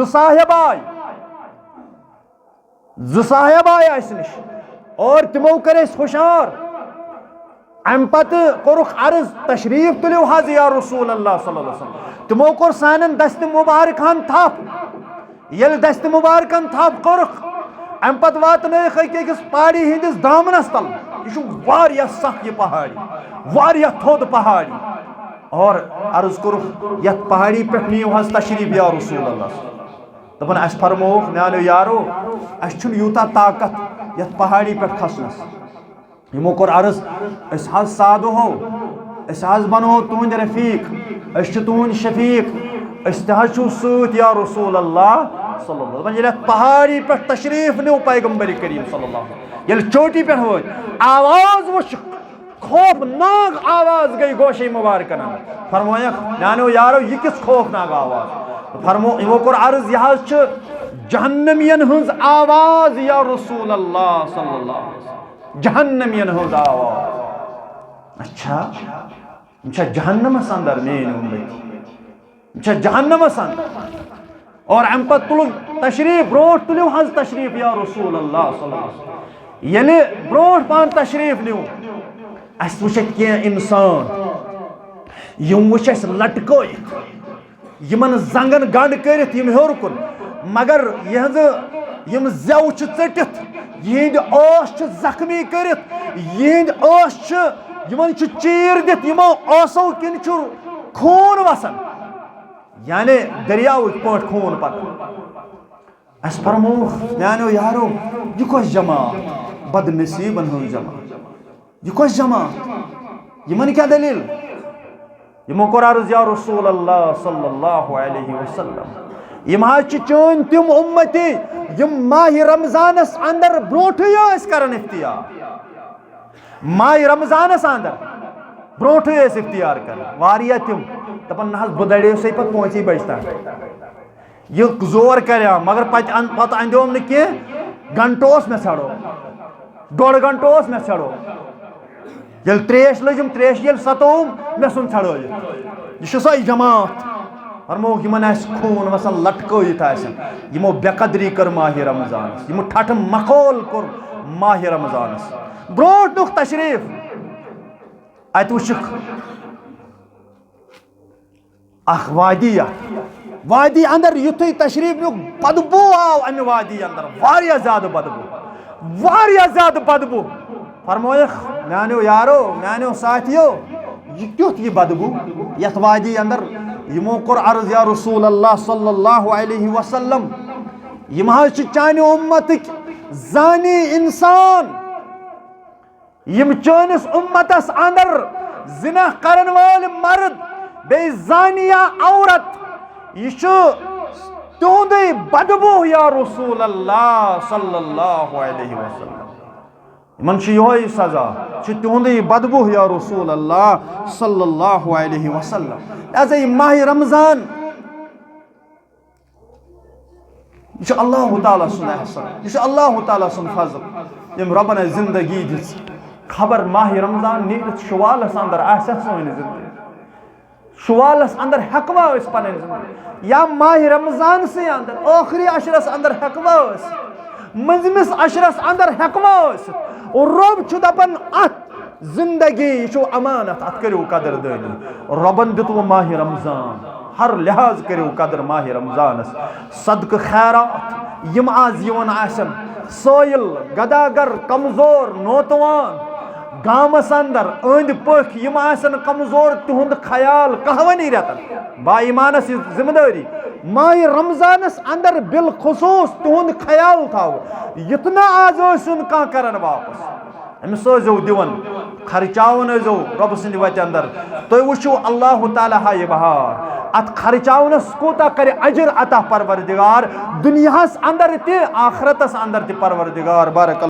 जु साहिबाय अस निश और तिमो कर हुशार अम पत कोरुख अर्ज तशरीफ तुलियो हज या रसूल अल्लाह सल्लल्लाहु अलैहि वसल्लम तिमो कोर सानन दस्त मुबारकन थप ये दस्त मुबारकन थप कोरुख अम पत वातनैख अकिस पहाड़ी हिंदिस दामनस तल यह सख यह पहाड़ी थोद पहाड़ी और अर्ज कोरुख यथ पहाड़ी पे नीव हज तशरीफ या रसूल अल्लाह दपन अस फरमोख म्यानो यारो अस यूता ताकत यथ पहाड़ी पे खसनस यमो कोर अर्ज हज साधो हो बनो तुंद रफीक तुंद शफीक सत या रसूल अल्लाह सल्लल्लाहु अलैहि वसल्लम पहाड़ी पे तशरीफ न्यू पैगंबर करीम सल्लल्लाहु अलैहि वसल्लम ये चोटी पे वो आवाज वुच खौफनाक आवाज गई गोशे मुबारकन फरमाया नानो यारो यह किस खौफनाक आवाज फरमो यमो कोर अर्ज यह जहन्नमियन हज आवाज या रसूल अल्लाह सल्लल्लाहु अलैहि वसल्लम जहन्नमियन हज आवाज अच्छा जहन्नमस अंदर मेन उम्मती जहन्नमस अंदर और अम पत तुल तशरीफ ब्रोट तुलियो हज तशरीफ या रसूल अल्लाह सल्लल्लाहु अलैहि वसल्लम येले ब्रोट पान तशरीफ न्यू अस वुचत के इंसान यम वुच अस लटकइथ यमन जंगन गंड करित यम हेर कुन मगर यहज यम जव चटित यहद ओस जख्मी करित यहद ओस यमन चीर दित यमो ओसो किन खून वसन यानी दरियाव पट खून पक अस फरमो म्यानो यारो यह कस जमात बदनसीबन हज जमात यह कस जमात यमन क्या दलील यमो कोर अर्ज या रसूल अल्लाह सल्लल्लाहु अलैहि वसल्लम यम हज चोन तिम उम्मती यम माह रमजानस अंदर ब्रोठ करन इफ्तियार माह रमजानस अंदर ब्रोठे इख्तियार कर तम दपान ना बह दड़े पे 5 बजे तक यह जोर कर मगर पत अंदोम न घंटों मे छड़ो 1.5 घंटों मे छड़ो ये त्रेश लजम त्रेश ये सतोम मे सुन छड़ो यह सो जमात फरमो खून वसन लटकित यमो बेकदरी कर माह रमजानस यमो ठठ मखोल कोर माह रमजानस ब्रोट नुख तशरीफ अत वुक वादी अंदर युथु तशरीफ नुक बदबू आव अमे वादी अंदर वारिया ज्यादा बदबू फरमोयख मानो यारो मानो साथियो यह क्युत यह बदबू यथ वादी अंदर यमो कोर अर्ज या रसूल अल्लाह सल्लल्लाहु अलैहि वसल्लम यम चाने उम्मतिक जानी इंसान यम चोनिस उम्मतस अंदर जिना करन वाल मर्द बे जानिया औरत यह तुंद बदबू या रसूल अल्लाह सल्लल्लाहु अलैहि वसल्लम मन यह सजा तुंद बदबू या रसूल अल्लाह सल्लल्लाहु अलैहि वसल्लम लिहाजा यह माह रमजान यह अल्लाह ताला सुन एहसान यह अल्लाह ताला सुन फजल यम रबन जिंदगी दिस खबर माह रमजान नीत शुवालस अंदर सोन जिंदगी शुवालस अंदर हेकवा पन जिंदगी या माह रमजान से अंदर आखिरी अशरस अंदर हेकवा मंजमिस अशरस अंदर हेकवा और रब दपान अत जिंदगी यह अमानत अत करो कदर दानी रबन दितव माह रमजान हर लिहाज करो कदर माह रमजानस सदक खैरात यम आज यवन आसन सोयल गदागर कमजोर नौतवान गामस अंदर अंद पख यम आसन कमजोर तिहुंद ख्याल कहवनी रेतन बाईमानस जिम्मेदारी माह रमजानस अंदर बिलखुसूस तिहुंद ख्याल थाव इतना आज कह करन वापस अमिस दिवन खर्चावन रब सद वत अंदर तुम वो अल्लाह ताला हाय बहार अत खर्चावनस कोता कर अजर अता परवरदिगार दुनियास अंदर ते आखरतस अंदर ते परवरदिगार बारक